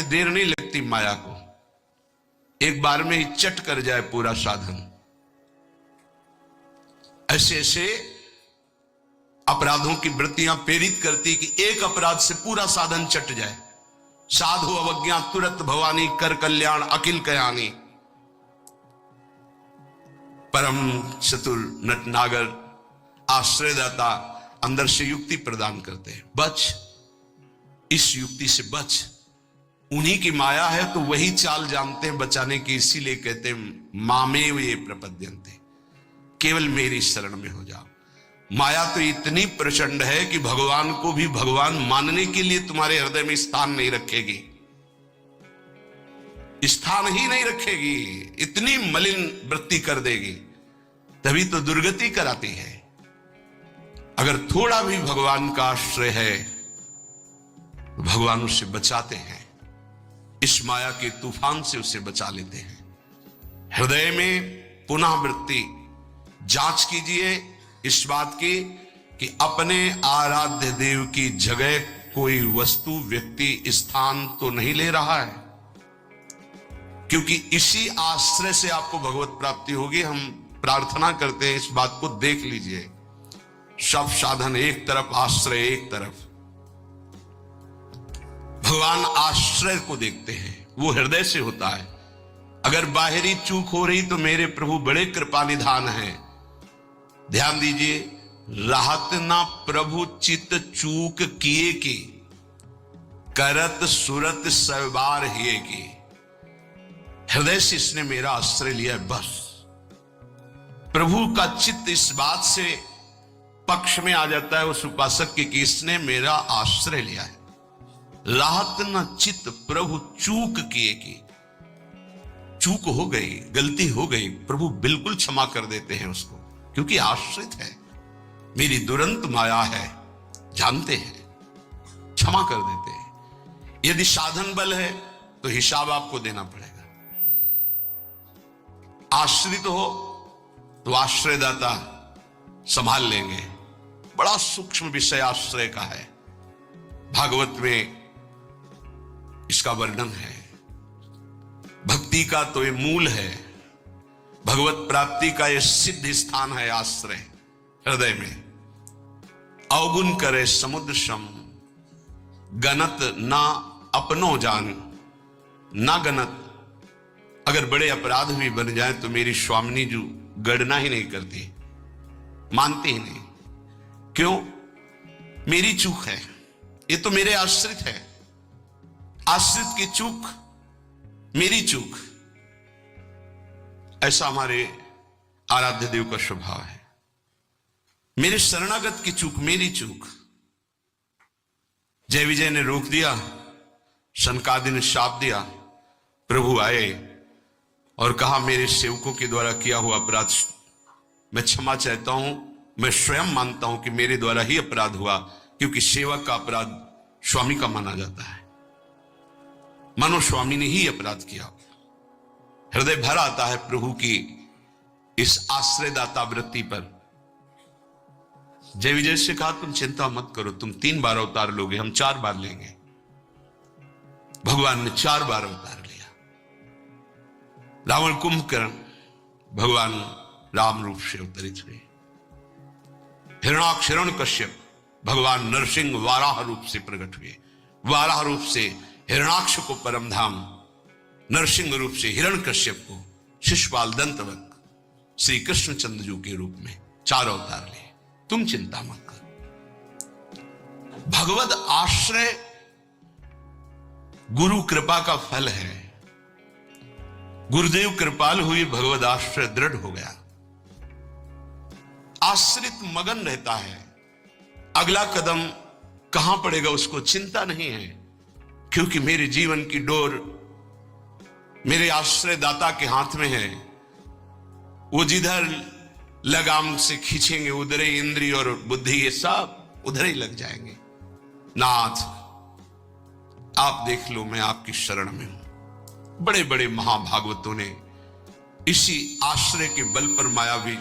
देर नहीं लगती माया को, एक बार में ही चट कर जाए पूरा साधन। ऐसे ऐसे अपराधों की वृत्तियां प्रेरित करती कि एक अपराध से पूरा साधन चट जाए। साधु अवज्ञा तुरंत भवानी, कर कल्याण अखिल कयानी। परम चतुर नटनागर आश्रयदाता अंदर से युक्ति प्रदान करते हैं, बच, इस युक्ति से बच। उन्हीं की माया है तो वही चाल जानते हैं बचाने की, इसीलिए कहते हैं मामेव ये प्रपद्यन्ते, केवल मेरी शरण में हो जाओ। माया तो इतनी प्रचंड है कि भगवान को भी भगवान मानने के लिए तुम्हारे हृदय में स्थान नहीं रखेगी, स्थान ही नहीं रखेगी, इतनी मलिन वृत्ति कर देगी। तभी तो दुर्गति कराती है। अगर थोड़ा भी भगवान का आश्रय है तो भगवान उसे बचाते हैं, इस माया के तूफान से उसे बचा लेते हैं। हृदय में पुनः वृत्ति जांच कीजिए इस बात की कि अपने आराध्य देव की जगह कोई वस्तु, व्यक्ति, स्थान तो नहीं ले रहा है, क्योंकि इसी आश्रय से आपको भगवत प्राप्ति होगी। हम प्रार्थना करते हैं, इस बात को देख लीजिए। सब साधन एक तरफ, आश्रय एक तरफ। भगवान आश्रय को देखते हैं, वो हृदय से होता है। अगर बाहरी चूक हो रही तो मेरे प्रभु बड़े कृपा निधान हैं। ध्यान दीजिए, राहत ना प्रभु चित चूक किए की, करत सुरत सवार हिए की। हृदय से इसने मेरा आश्रय लिया है, बस। प्रभु का चित्त इस बात से पक्ष में आ जाता है उस उपासक की कि इसने मेरा आश्रय लिया है। राहत न चित्त प्रभु चूक किए की, चूक हो गई, गलती हो गई, प्रभु बिल्कुल क्षमा कर देते हैं उसको, क्योंकि आश्रित है, मेरी दुरंत माया है, जानते हैं, क्षमा कर देते हैं। यदि साधन बल है तो हिसाब आपको देना पड़ेगा। आश्रित हो तो आश्रयदाता संभाल लेंगे। बड़ा सूक्ष्म विषय आश्रय का है, भागवत में इसका वर्णन है। भक्ति का तो ये मूल है, भगवत प्राप्ति का ये सिद्ध स्थान है आश्रय, हृदय में। अवगुण करे समुद्र सम, गणत ना अपनो जान, ना गणत। अगर बड़े अपराध भी बन जाए तो मेरी स्वामिनी जो गणना ही नहीं करती, मानती ही नहीं। क्यों? मेरी चूक है, ये तो मेरे आश्रित है। आश्रित की चूक मेरी चूक, ऐसा हमारे आराध्य देव का स्वभाव है। मेरे शरणागत की चूक मेरी चूक। जय विजय ने रोक दिया, सनकादि ने शाप दिया, प्रभु आए और कहा मेरे सेवकों के द्वारा किया हुआ अपराध मैं क्षमा चाहता हूं। मैं स्वयं मानता हूं कि मेरे द्वारा ही अपराध हुआ, क्योंकि सेवक का अपराध स्वामी का माना जाता है। मानो स्वामी ने ही अपराध किया। हृदय भर आता है प्रभु की इस आश्रयदाता वृत्ति पर। जय विजय से कहा तुम चिंता मत करो, तुम 3 बार अवतार लोगे, हम 4 बार लेंगे। भगवान ने 4 बार अवतार लिया। रावण कुंभकर्ण भगवान राम रूप से अवतरित हुए। हिरणाक्ष हिरण्यकश्यप भगवान नरसिंह वाराह रूप से प्रकट हुए। वाराह रूप से हिरणाक्ष को परम धाम, नरसिंह रूप से हिरण्यकश्यप को शिशुपाल दंतवत श्री कृष्णचंद्र जी के रूप में 4 अवतार लिए। तुम चिंता मत करो। भगवद आश्रय गुरु कृपा का फल है। गुरुदेव कृपाल हुई, भगवद आश्रय दृढ़ हो गया। आश्रित मगन रहता है, अगला कदम कहां पड़ेगा उसको चिंता नहीं है, क्योंकि मेरे जीवन की डोर मेरे आश्रयदाता के हाथ में है। वो जिधर लगाम से खींचेंगे उधर ही इंद्रिय और बुद्धि ये सब उधर ही लग जाएंगे। नाथ आप देख लो, मैं आपकी शरण में हूं। बड़े बड़े महाभागवतों ने इसी आश्रय के बल पर मायावी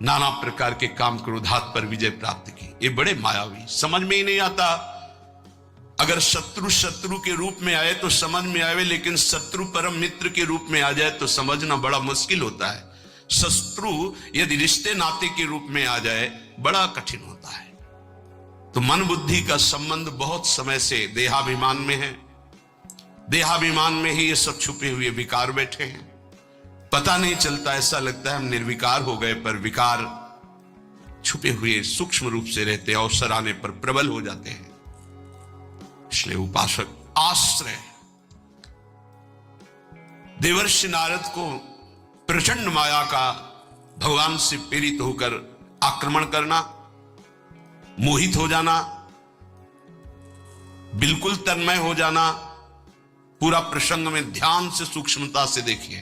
नाना प्रकार के काम क्रोधात पर विजय प्राप्त की। ये बड़े मायावी, समझ में ही नहीं आता अगर शत्रु शत्रु के रूप में आए तो समझ में आवे, लेकिन शत्रु परम मित्र के रूप में आ जाए तो समझना बड़ा मुश्किल होता है। शत्रु यदि रिश्ते नाते के रूप में आ जाए बड़ा कठिन होता है। तो मन बुद्धि का संबंध बहुत समय से देहाभिमान में है। देहाभिमान में ही ये सब छुपे हुए विकार बैठे हैं, पता नहीं चलता, ऐसा लगता है हम निर्विकार हो गए, पर विकार छुपे हुए सूक्ष्म रूप से रहते, अवसर आने पर प्रबल हो जाते हैं। इसलिए उपासक आश्रय, देवर्षि नारद को प्रचंड माया का भगवान से प्रेरित होकर आक्रमण करना, मोहित हो जाना, बिल्कुल तन्मय हो जाना, पूरा प्रसंग में ध्यान से सूक्ष्मता से देखिए।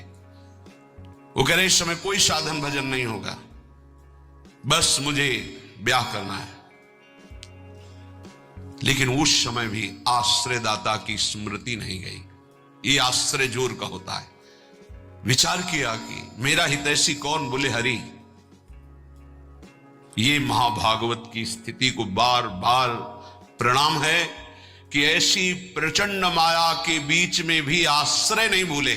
वो कह रहे इस समय कोई साधन भजन नहीं होगा, बस मुझे ब्याह करना है। लेकिन उस समय भी आश्रयदाता की स्मृति नहीं गई। ये आश्रय जोर का होता है। विचार किया कि मेरा हितैषी कौन, बोले हरि। ये महाभागवत की स्थिति को बार बार प्रणाम है कि ऐसी प्रचंड माया के बीच में भी आश्रय नहीं भूले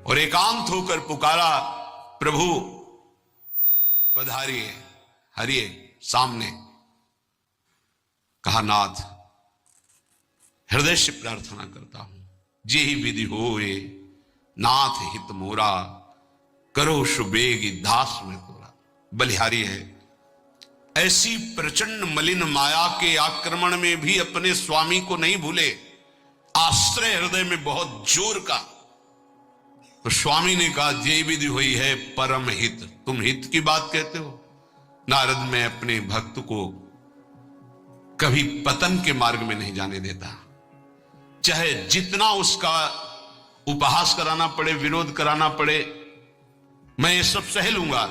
और एकांत होकर पुकारा, प्रभु पधारिए, हरिए सामने। कहा नाथ हृदय से प्रार्थना करता हूं, जे ही विधि होए नाथ हित मोरा, करो सुबेगी दास में तोरा। बलिहारी है, ऐसी प्रचंड मलिन माया के आक्रमण में भी अपने स्वामी को नहीं भूले, आश्रय हृदय में बहुत जोर का। तो स्वामी ने कहा जे विधि हुई है परम हित। तुम हित की बात कहते हो? नारद, मैं अपने भक्त को कभी पतन के मार्ग में नहीं जाने देता, चाहे जितना उसका उपहास कराना पड़े, विरोध कराना पड़े, मैं ये सब सह लूंगा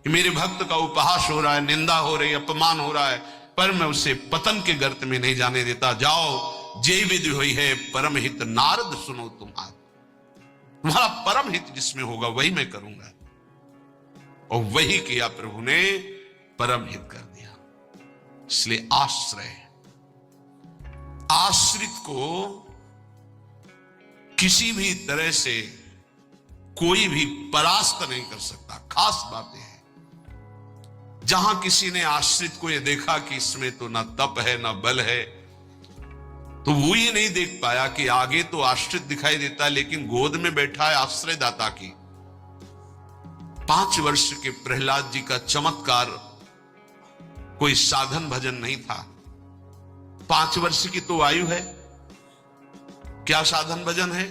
कि मेरे भक्त का उपहास हो रहा है, निंदा हो रही है, अपमान हो रहा है, पर मैं उसे पतन के गर्त में नहीं जाने देता। जाओ, जे विधि हुई है परम हित, नारद सुनो तुम्हारा परम हित जिसमें होगा वही मैं करूंगा। और वही किया प्रभु ने, परम हित कर दिया। इसलिए आश्रय, आश्रित को किसी भी तरह से कोई भी परास्त नहीं कर सकता। खास बातें हैं। जहां किसी ने आश्रित को यह देखा कि इसमें तो ना तप है ना बल है, तो वो ये नहीं देख पाया कि आगे तो आश्रित दिखाई देता, लेकिन गोद में बैठा है आश्रयदाता की। 5 वर्ष के प्रहलाद जी का चमत्कार कोई साधन भजन नहीं था। 5 वर्ष की तो आयु है, क्या साधन भजन है?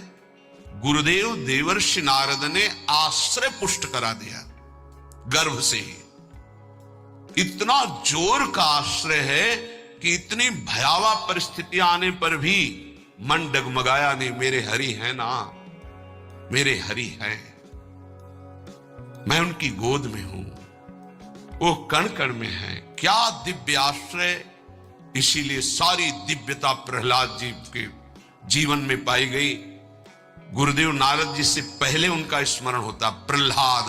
गुरुदेव देवर्षि नारद ने आश्रय पुष्ट करा दिया गर्भ से ही। इतना जोर का आश्रय है कि इतनी भयावह परिस्थितियां आने पर भी मन डगमगाया नहीं। मेरे हरि हैं ना, मेरे हरि हैं, मैं उनकी गोद में हूं, वो कण कण में है। क्या दिव्य आश्रय! इसीलिए सारी दिव्यता प्रहलाद जी के जीवन में पाई गई। गुरुदेव नारद जी से पहले उनका स्मरण होता प्रहलाद,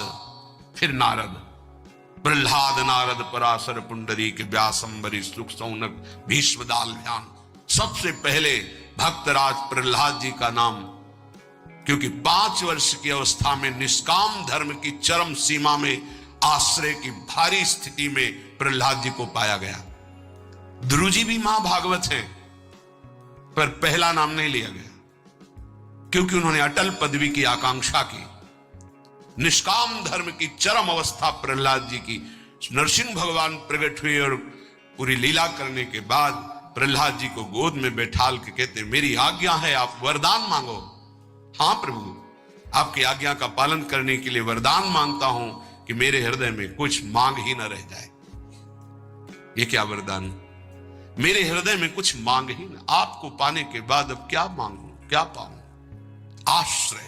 फिर नारद। प्रहलाद नारद पराशर पुंडरीक व्यासंबरी सुख सौनक भीष्म दाल ध्यान। सबसे पहले भक्तराज प्रहलाद जी का नाम, क्योंकि 5 वर्ष की अवस्था में निष्काम धर्म की चरम सीमा में आश्रय की भारी स्थिति में प्रहलाद जी को पाया गया। ध्रुव जी भी महाभागवत हैं, पर पहला नाम नहीं लिया गया क्योंकि उन्होंने अटल पदवी की आकांक्षा की। निष्काम धर्म की चरम अवस्था प्रहलाद जी की। नरसिंह भगवान प्रकट हुए और पूरी लीला करने के बाद प्रहलाद जी को गोद में बैठाल के कहते, मेरी आज्ञा है, आप वरदान मांगो। हाँ प्रभु, आपकी आज्ञा का पालन करने के लिए वरदान मांगता हूं कि मेरे हृदय में कुछ मांग ही न रह जाए। ये क्या वरदान? मेरे हृदय में कुछ मांग ही न, आपको पाने के बाद अब क्या मांगू, क्या पाऊं? आश्रय,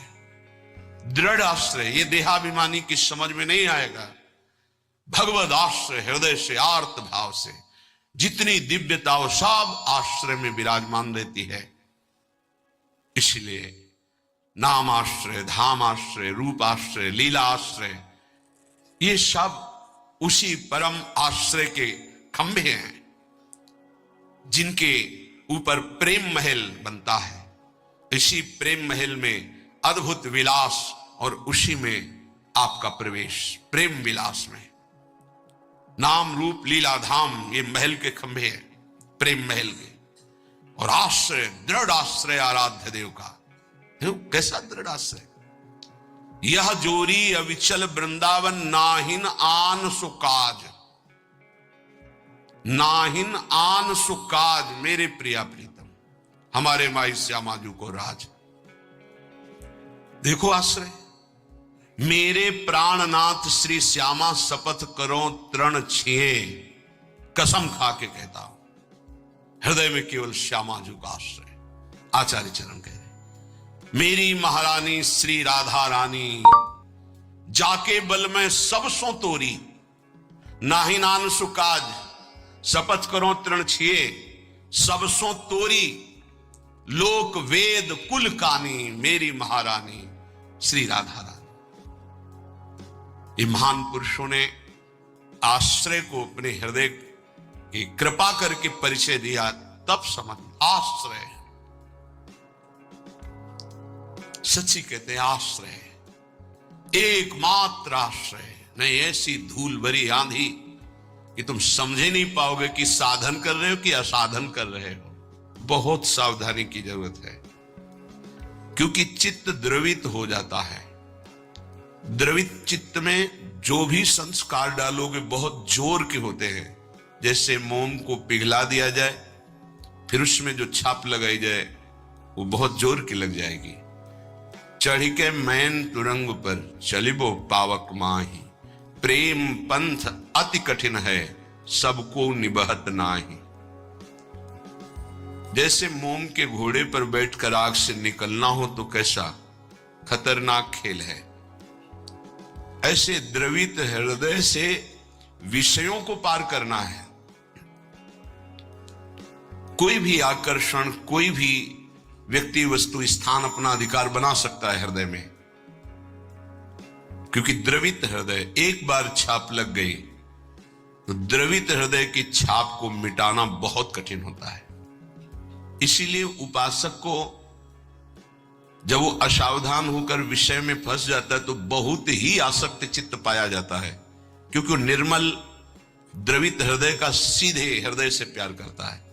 दृढ़ आश्रय। ये देहाभिमानी की समझ में नहीं आएगा। भगवद आश्रय, हृदय से आर्त भाव से जितनी दिव्यता वो सब आश्रय में विराजमान रहती है। इसलिए नाम आश्रय, धाम आश्रय, रूप आश्रय, लीला आश्रय, ये सब उसी परम आश्रय के खंभे हैं। जिनके ऊपर प्रेम महल बनता है। इसी प्रेम महल में अद्भुत विलास और उसी में आपका प्रवेश, प्रेम विलास में। नाम रूप लीला धाम ये महल के खंभे हैं, प्रेम महल के। और आश्रय, दृढ़ आश्रय आराध्य देव का। कैसा दृढ़ आश्रय? यह जोरी अविचल वृंदावन, नाहिन आन सुकाज, नाहिन आन सुकाज। मेरे प्रिया प्रीतम, हमारे माई श्यामाजू को राज। देखो आश्रय, मेरे प्राणनाथ श्री श्यामा शपथ करो तृण छिए, कसम खा के कहता हूं, हृदय में केवल श्यामाजू का आश्रय। आचार्य चरण कह रहे, मेरी महारानी श्री राधा रानी, जाके बल में सब सो तोरी, नाहि नान सुकाज, शपथ करो तृण छिए, सब सो तोरी, लोक वेद कुल कानी, मेरी महारानी श्री राधा रानी। ये महान पुरुषों ने आश्रय को अपने हृदय की कृपा करके परिचय दिया, तब समझ। आश्रय सच्ची कहते हैं, आश्रय एकमात्र आश्रय। नहीं ऐसी धूल भरी आंधी कि तुम समझे नहीं पाओगे कि साधन कर रहे हो कि असाधन कर रहे हो। बहुत सावधानी की जरूरत है, क्योंकि चित्त द्रवित हो जाता है। द्रवित चित्त में जो भी संस्कार डालोगे बहुत जोर के होते हैं। जैसे मोम को पिघला दिया जाए, फिर उसमें जो छाप लगाई जाए वो बहुत जोर की लग जाएगी। चढ़ी के मैन तुरंग पर चलिबो पावक माही, प्रेम पंथ अति कठिन है, सबको निबहत नाही। जैसे मोम के घोड़े पर बैठकर आग से निकलना हो तो कैसा खतरनाक खेल है, ऐसे द्रवित हृदय से विषयों को पार करना है। कोई भी आकर्षण, कोई भी व्यक्ति, वस्तु, स्थान अपना अधिकार बना सकता है हृदय में, क्योंकि द्रवित हृदय, एक बार छाप लग गई तो द्रवित हृदय की छाप को मिटाना बहुत कठिन होता है। इसीलिए उपासक को जब वो असावधान होकर विषय में फंस जाता है तो बहुत ही आसक्त चित्त पाया जाता है, क्योंकि वो निर्मल द्रवित हृदय का सीधे हृदय से प्यार करता है,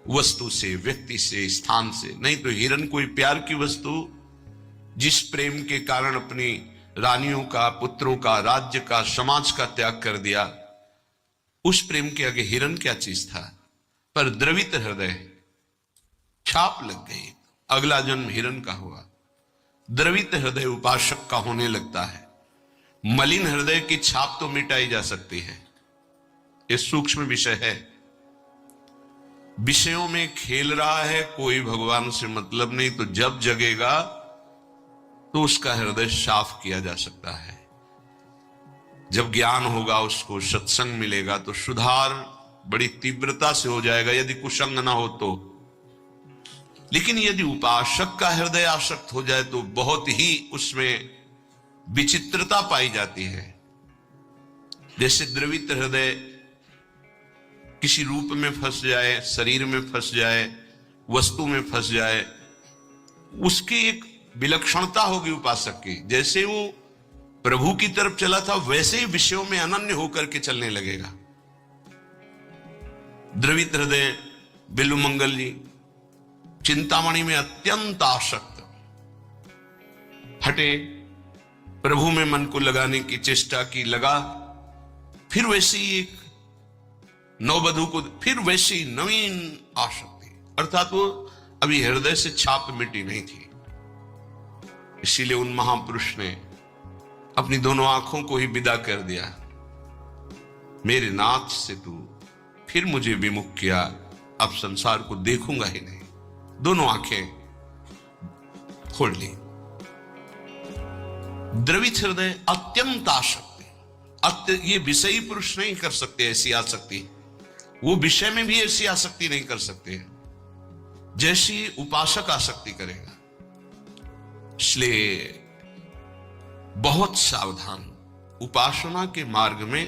वस्तु से, व्यक्ति से, स्थान से। नहीं तो हिरन कोई प्यार की वस्तु जिस प्रेम के कारण अपनी रानियों का, पुत्रों का, राज्य का, समाज का त्याग कर दिया, उस प्रेम के आगे हिरन क्या चीज था। पर द्रवित हृदय, छाप लग गई, अगला जन्म हिरन का हुआ। द्रवित हृदय उपासक का होने लगता है। मलिन हृदय की छाप तो मिटाई जा सकती है, ये सूक्ष्म विषय है। विषयों में खेल रहा है, कोई भगवान से मतलब नहीं, तो जब जगेगा तो उसका हृदय साफ किया जा सकता है। जब ज्ञान होगा, उसको सत्संग मिलेगा तो सुधार बड़ी तीव्रता से हो जाएगा, यदि कुसंग ना हो तो। लेकिन यदि उपासक का हृदय आसक्त हो जाए तो बहुत ही उसमें विचित्रता पाई जाती है। जैसे द्रवित हृदय किसी रूप में फंस जाए, शरीर में फंस जाए, वस्तु में फंस जाए, उसकी एक विलक्षणता होगी उपासक की। जैसे वो प्रभु की तरफ चला था वैसे ही विषयों में अनन्य होकर के चलने लगेगा। द्रवित हृदय बिल्वमंगल जी चिंतामणि में अत्यंत आसक्त, हटे, प्रभु में मन को लगाने की चेष्टा की, लगा, फिर वैसी एक नववधू को, फिर वैसी नवीन आसक्ति, अर्थात वो अभी हृदय से छाप मिटी नहीं थी। इसीलिए उन महापुरुष ने अपनी दोनों आंखों को ही विदा कर दिया। मेरे नाथ से तू फिर मुझे विमुख किया, अब संसार को देखूंगा ही नहीं। दोनों आंखें खोल ली। द्रवित हृदय अत्यंत आसक्ति, ये विषयी पुरुष नहीं कर सकते ऐसी आसक्ति, वो विषय में भी ऐसी आसक्ति नहीं कर सकते जैसी उपासक आसक्ति करेगा। इसलिए बहुत सावधान, उपासना के मार्ग में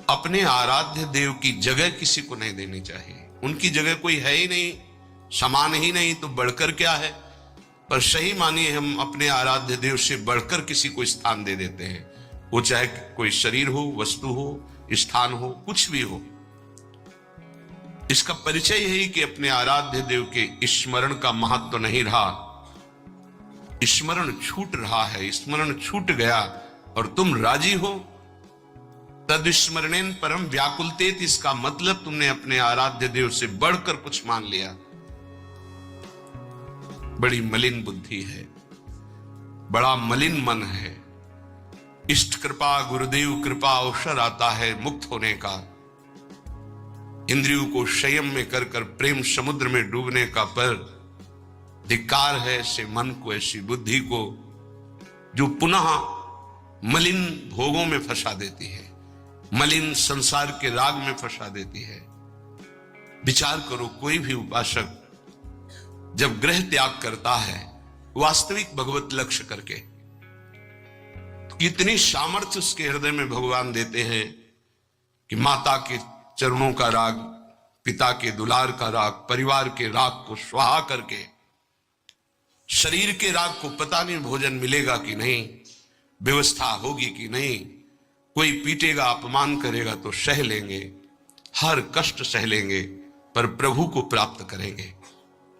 अपने आराध्य देव की जगह किसी को नहीं देनी चाहिए। उनकी जगह कोई है ही नहीं, समान ही नहीं, तो बढ़कर क्या है। पर सही मानिए हम अपने आराध्य देव से बढ़कर किसी को स्थान दे देते हैं, वो चाहे कोई शरीर हो, वस्तु हो, स्थान हो, कुछ भी हो। इसका परिचय यही कि अपने आराध्य देव के स्मरण का महत्व तो नहीं रहा, स्मरण छूट रहा है, स्मरण छूट गया और तुम राजी हो। तद स्मरणेन परम व्याकुलतेत, इसका मतलब तुमने अपने आराध्य देव से बढ़कर कुछ मान लिया। बड़ी मलिन बुद्धि है, बड़ा मलिन मन है। इष्ट कृपा, गुरुदेव कृपा अवसर आता है मुक्त होने का, इंद्रियों को संयम में कर कर प्रेम समुद्र में डूबने का। पर धिक्कार है ऐसे मन को, ऐसी बुद्धि को जो पुनः मलिन भोगों में फंसा देती है, मलिन संसार के राग में फंसा देती है। विचार करो, कोई भी उपासक जब ग्रह त्याग करता है वास्तविक भगवत लक्ष्य करके, कितनी सामर्थ्य उसके हृदय में भगवान देते हैं कि माता के चरणों का राग, पिता के दुलार का राग, परिवार के राग को स्वाहा करके, शरीर के राग को पता नहीं भोजन मिलेगा कि नहीं, व्यवस्था होगी कि नहीं, कोई पीटेगा, अपमान करेगा तो सह लेंगे, हर कष्ट सह लेंगे, पर प्रभु को प्राप्त करेंगे।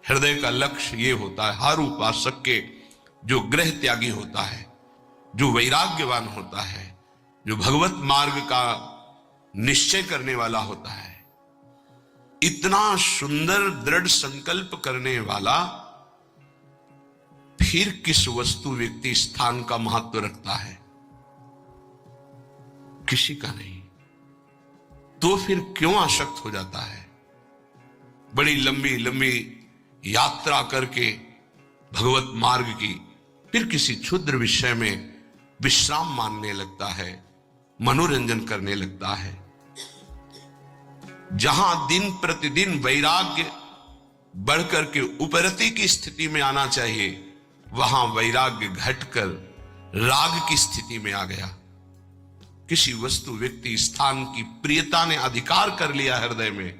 हृदय का लक्ष्य ये होता है हर उपासक के, जो ग्रह त्यागी होता है, जो वैराग्यवान होता है, जो भगवत मार्ग का निश्चय करने वाला होता है, इतना सुंदर दृढ़ संकल्प करने वाला, फिर किस वस्तु, व्यक्ति, स्थान का महत्व रखता है? किसी का नहीं। तो फिर क्यों आसक्त हो जाता है? बड़ी लंबी लंबी यात्रा करके भगवत मार्ग की, फिर किसी क्षुद्र विषय में विश्राम मानने लगता है, मनोरंजन करने लगता है। जहां दिन प्रतिदिन वैराग्य बढ़कर के उपरति की स्थिति में आना चाहिए, वहां वैराग्य घटकर राग की स्थिति में आ गया। किसी वस्तु, व्यक्ति, स्थान की प्रियता ने अधिकार कर लिया हृदय में।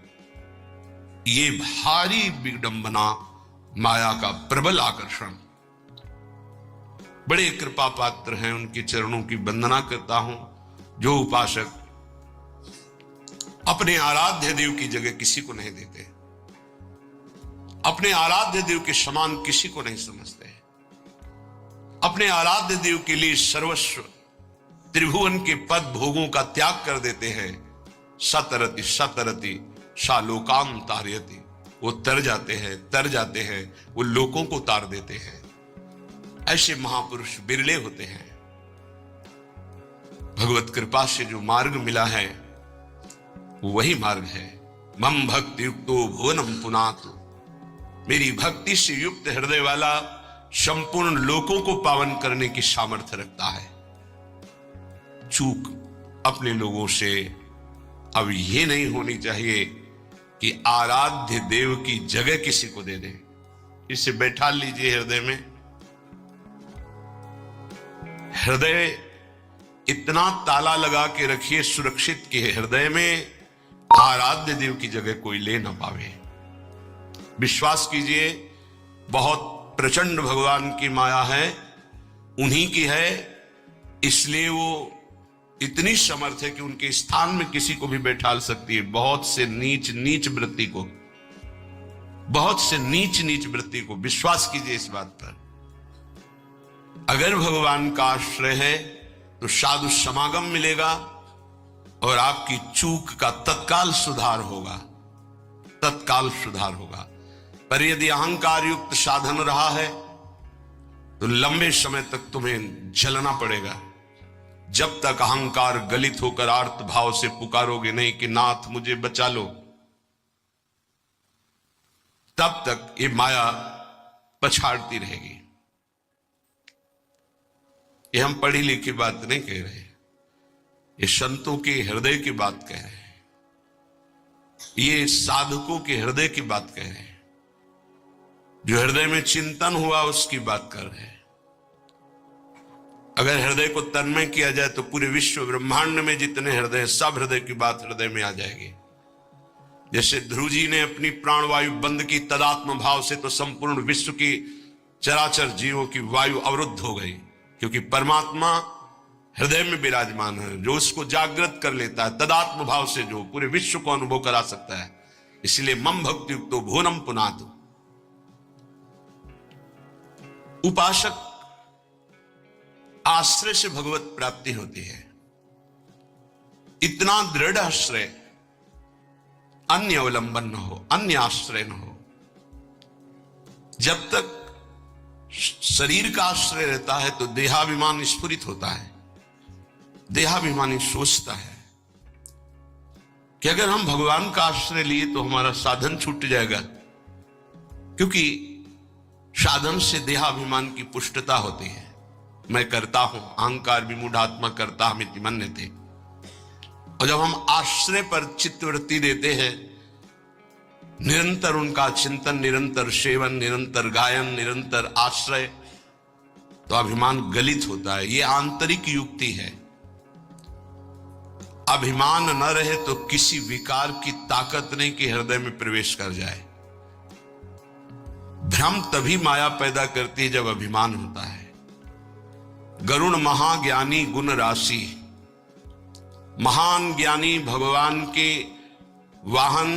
ये भारी विडंबना, माया का प्रबल आकर्षण। बड़े कृपा पात्र हैं, उनके चरणों की वंदना करता हूं जो उपासक अपने आराध्य देव की जगह किसी को नहीं देते, अपने आराध्य देव के समान किसी को नहीं समझते, अपने आराध्य देव के लिए सर्वस्व त्रिभुवन के पद भोगों का त्याग कर देते हैं। सतरति सतरति शालोकाम तारयति, वो तर जाते हैं, वो लोकों को तार देते हैं। ऐसे महापुरुष बिरले होते हैं। भगवत कृपा से जो मार्ग मिला है वो वही मार्ग है। मम भक्ति युक्तो भुवनम पुनातु, मेरी भक्ति से युक्त हृदय वाला संपूर्ण लोकों को पावन करने की सामर्थ्य रखता है। चूक अपने लोगों से अब ये नहीं होनी चाहिए कि आराध्य देव की जगह किसी को दे दें। इसे बैठा लीजिए हृदय में। हृदय इतना ताला लगा के रखिए सुरक्षित कि हृदय में आराध्य देव की जगह कोई ले ना पावे। विश्वास कीजिए, बहुत प्रचंड भगवान की माया है, उन्हीं की है, इसलिए वो इतनी समर्थ है कि उनके स्थान में किसी को भी बैठाल सकती है। बहुत से नीच नीच वृत्ति को, बहुत से नीच नीच वृत्ति को, विश्वास कीजिए इस बात पर। अगर भगवान का आश्रय है तो साधु समागम मिलेगा और आपकी चूक का तत्काल सुधार होगा, तत्काल सुधार होगा। पर यदि अहंकार युक्त साधन रहा है तो लंबे समय तक तुम्हें जलना पड़ेगा। जब तक अहंकार गलित होकर आर्त भाव से पुकारोगे नहीं कि नाथ मुझे बचा लो, तब तक ये माया पछाड़ती रहेगी। ये हम पढ़ी लिखी बात नहीं कह रहे, ये संतों के हृदय की बात कह रहे हैं, ये साधकों के हृदय की बात कह रहे हैं। जो हृदय में चिंतन हुआ उसकी बात कर रहे हैं। अगर हृदय को तन्मय किया जाए तो पूरे विश्व ब्रह्मांड में जितने हृदय, सब हृदय की बात हृदय में आ जाएगी। जैसे ध्रुव जी ने अपनी प्राणवायु बंद की तदात्म भाव से, तो संपूर्ण विश्व की चराचर जीवों की वायु अवरुद्ध हो गई, क्योंकि परमात्मा हृदय में विराजमान है। जो उसको जागृत कर लेता है तदात्म भाव से, जो पूरे विश्व को अनुभव करा सकता है। इसलिए मम भक्ति युक्तो भुवनम पुनातु। उपासक आश्रय से भगवत प्राप्ति होती है। इतना दृढ़ आश्रय, अन्य अवलंबन न हो, अन्य आश्रय न हो। जब तक शरीर का आश्रय रहता है तो देहाभिमान स्फुरित होता है, देहाभिमानी सोचता है कि अगर हम भगवान का आश्रय लिए तो हमारा साधन छूट जाएगा, क्योंकि साधन से देहाभिमान की पुष्टता होती है। मैं करता हूं, अहंकार विमूढ़ात्मा करता हमिति मन्यते। और जब हम आश्रय पर चित्तवृत्ति देते हैं, निरंतर उनका चिंतन, निरंतर सेवन, निरंतर गायन, निरंतर आश्रय, तो अभिमान गलित होता है। यह आंतरिक युक्ति है। अभिमान न रहे तो किसी विकार की ताकत नहीं कि हृदय में प्रवेश कर जाए। भ्रम तभी माया पैदा करती है जब अभिमान होता है। गरुण महाज्ञानी गुण राशि, महान ज्ञानी भगवान के वाहन,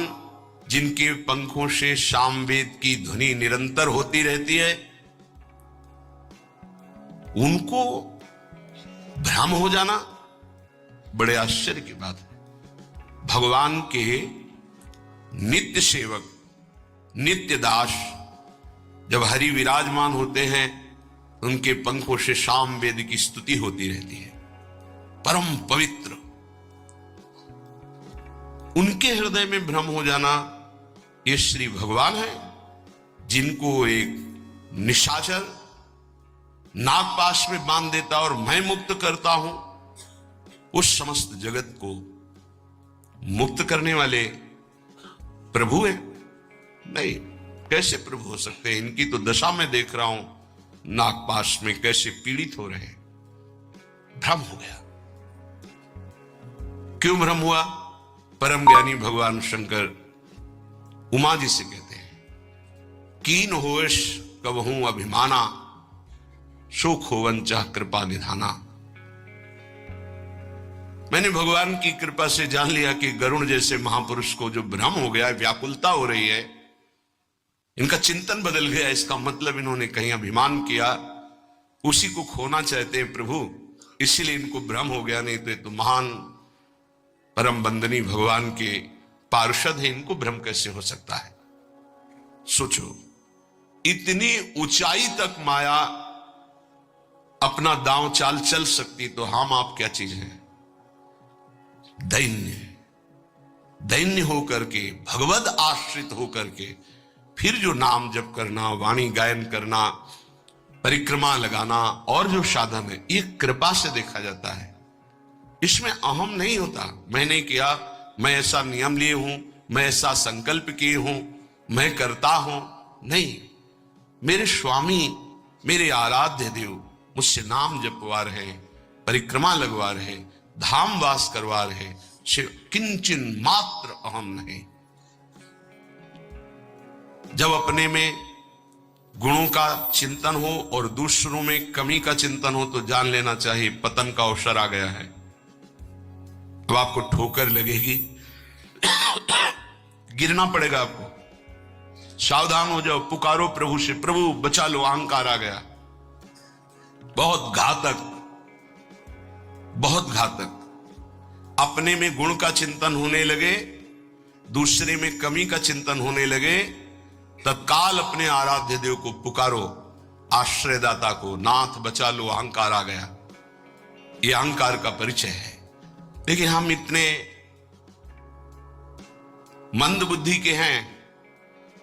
जिनके पंखों से सामवेद की ध्वनि निरंतर होती रहती है, उनको भ्रम हो जाना बड़े आश्चर्य की बात है। भगवान के नित्य सेवक, नित्य दास जब हरि विराजमान होते हैं, उनके पंखों से सामवेद की स्तुति होती रहती है। परम पवित्र, उनके हृदय में भ्रम हो जाना, ये श्री भगवान है, जिनको एक निशाचर नागपाश में बांध देता और मैं मुक्त करता हूं, उस समस्त जगत को मुक्त करने वाले प्रभु है। नहीं, कैसे प्रभु हो सकते हैं? इनकी तो दशा में देख रहा हूं, नागपाश में कैसे पीड़ित हो रहे हैं। भ्रम हो गया। क्यों भ्रम हुआ? परम ज्ञानी भगवान शंकर उमा जी से कहते हैं, कीन होश कबहू अभिमाना, सुख होवन चाह कृपा निधाना। मैंने भगवान की कृपा से जान लिया कि गरुण जैसे महापुरुष को जो भ्रम हो गया, व्याकुलता हो रही है, इनका चिंतन बदल गया। इसका मतलब इन्होंने कहीं अभिमान किया, उसी को खोना चाहते हैं प्रभु, इसीलिए इनको भ्रम हो गया। नहीं तो ये तो महान परम बंदनी भगवान के पार्षद है, इनको भ्रम कैसे हो सकता है? सोचो, इतनी ऊंचाई तक माया अपना दांव चाल चल सकती, तो हम आप क्या चीज हैं? दैन्य, दैन्य होकर के, भगवद आश्रित होकर के, फिर जो नाम जप करना, वाणी गायन करना, परिक्रमा लगाना और जो साधन है, ये कृपा से देखा जाता है। इसमें अहम नहीं होता। मैंने किया, मैं ऐसा नियम लिए हूं, मैं ऐसा संकल्प किए हूं, मैं करता हूं। नहीं, मेरे स्वामी, मेरे आराध्य देव मुझसे नाम जपवा रहे, परिक्रमा लगवा रहे, धाम वास करवा रहे, किंचन मात्र अहम नहीं। जब अपने में गुणों का चिंतन हो और दूसरों में कमी का चिंतन हो, तो जान लेना चाहिए पतन का अवसर आ गया है। अब आपको ठोकर लगेगी, गिरना पड़ेगा आपको। सावधान हो जाओ, पुकारो प्रभु से, प्रभु बचा लो, अहंकार आ गया। बहुत घातक, बहुत घातक। अपने में गुण का चिंतन होने लगे, दूसरे में कमी का चिंतन होने लगे, तत्काल अपने आराध्य देव को पुकारो, आश्रयदाता को, नाथ बचा लो, अहंकार आ गया। यह अहंकार का परिचय है। लेकिन हम इतने मंद बुद्धि के हैं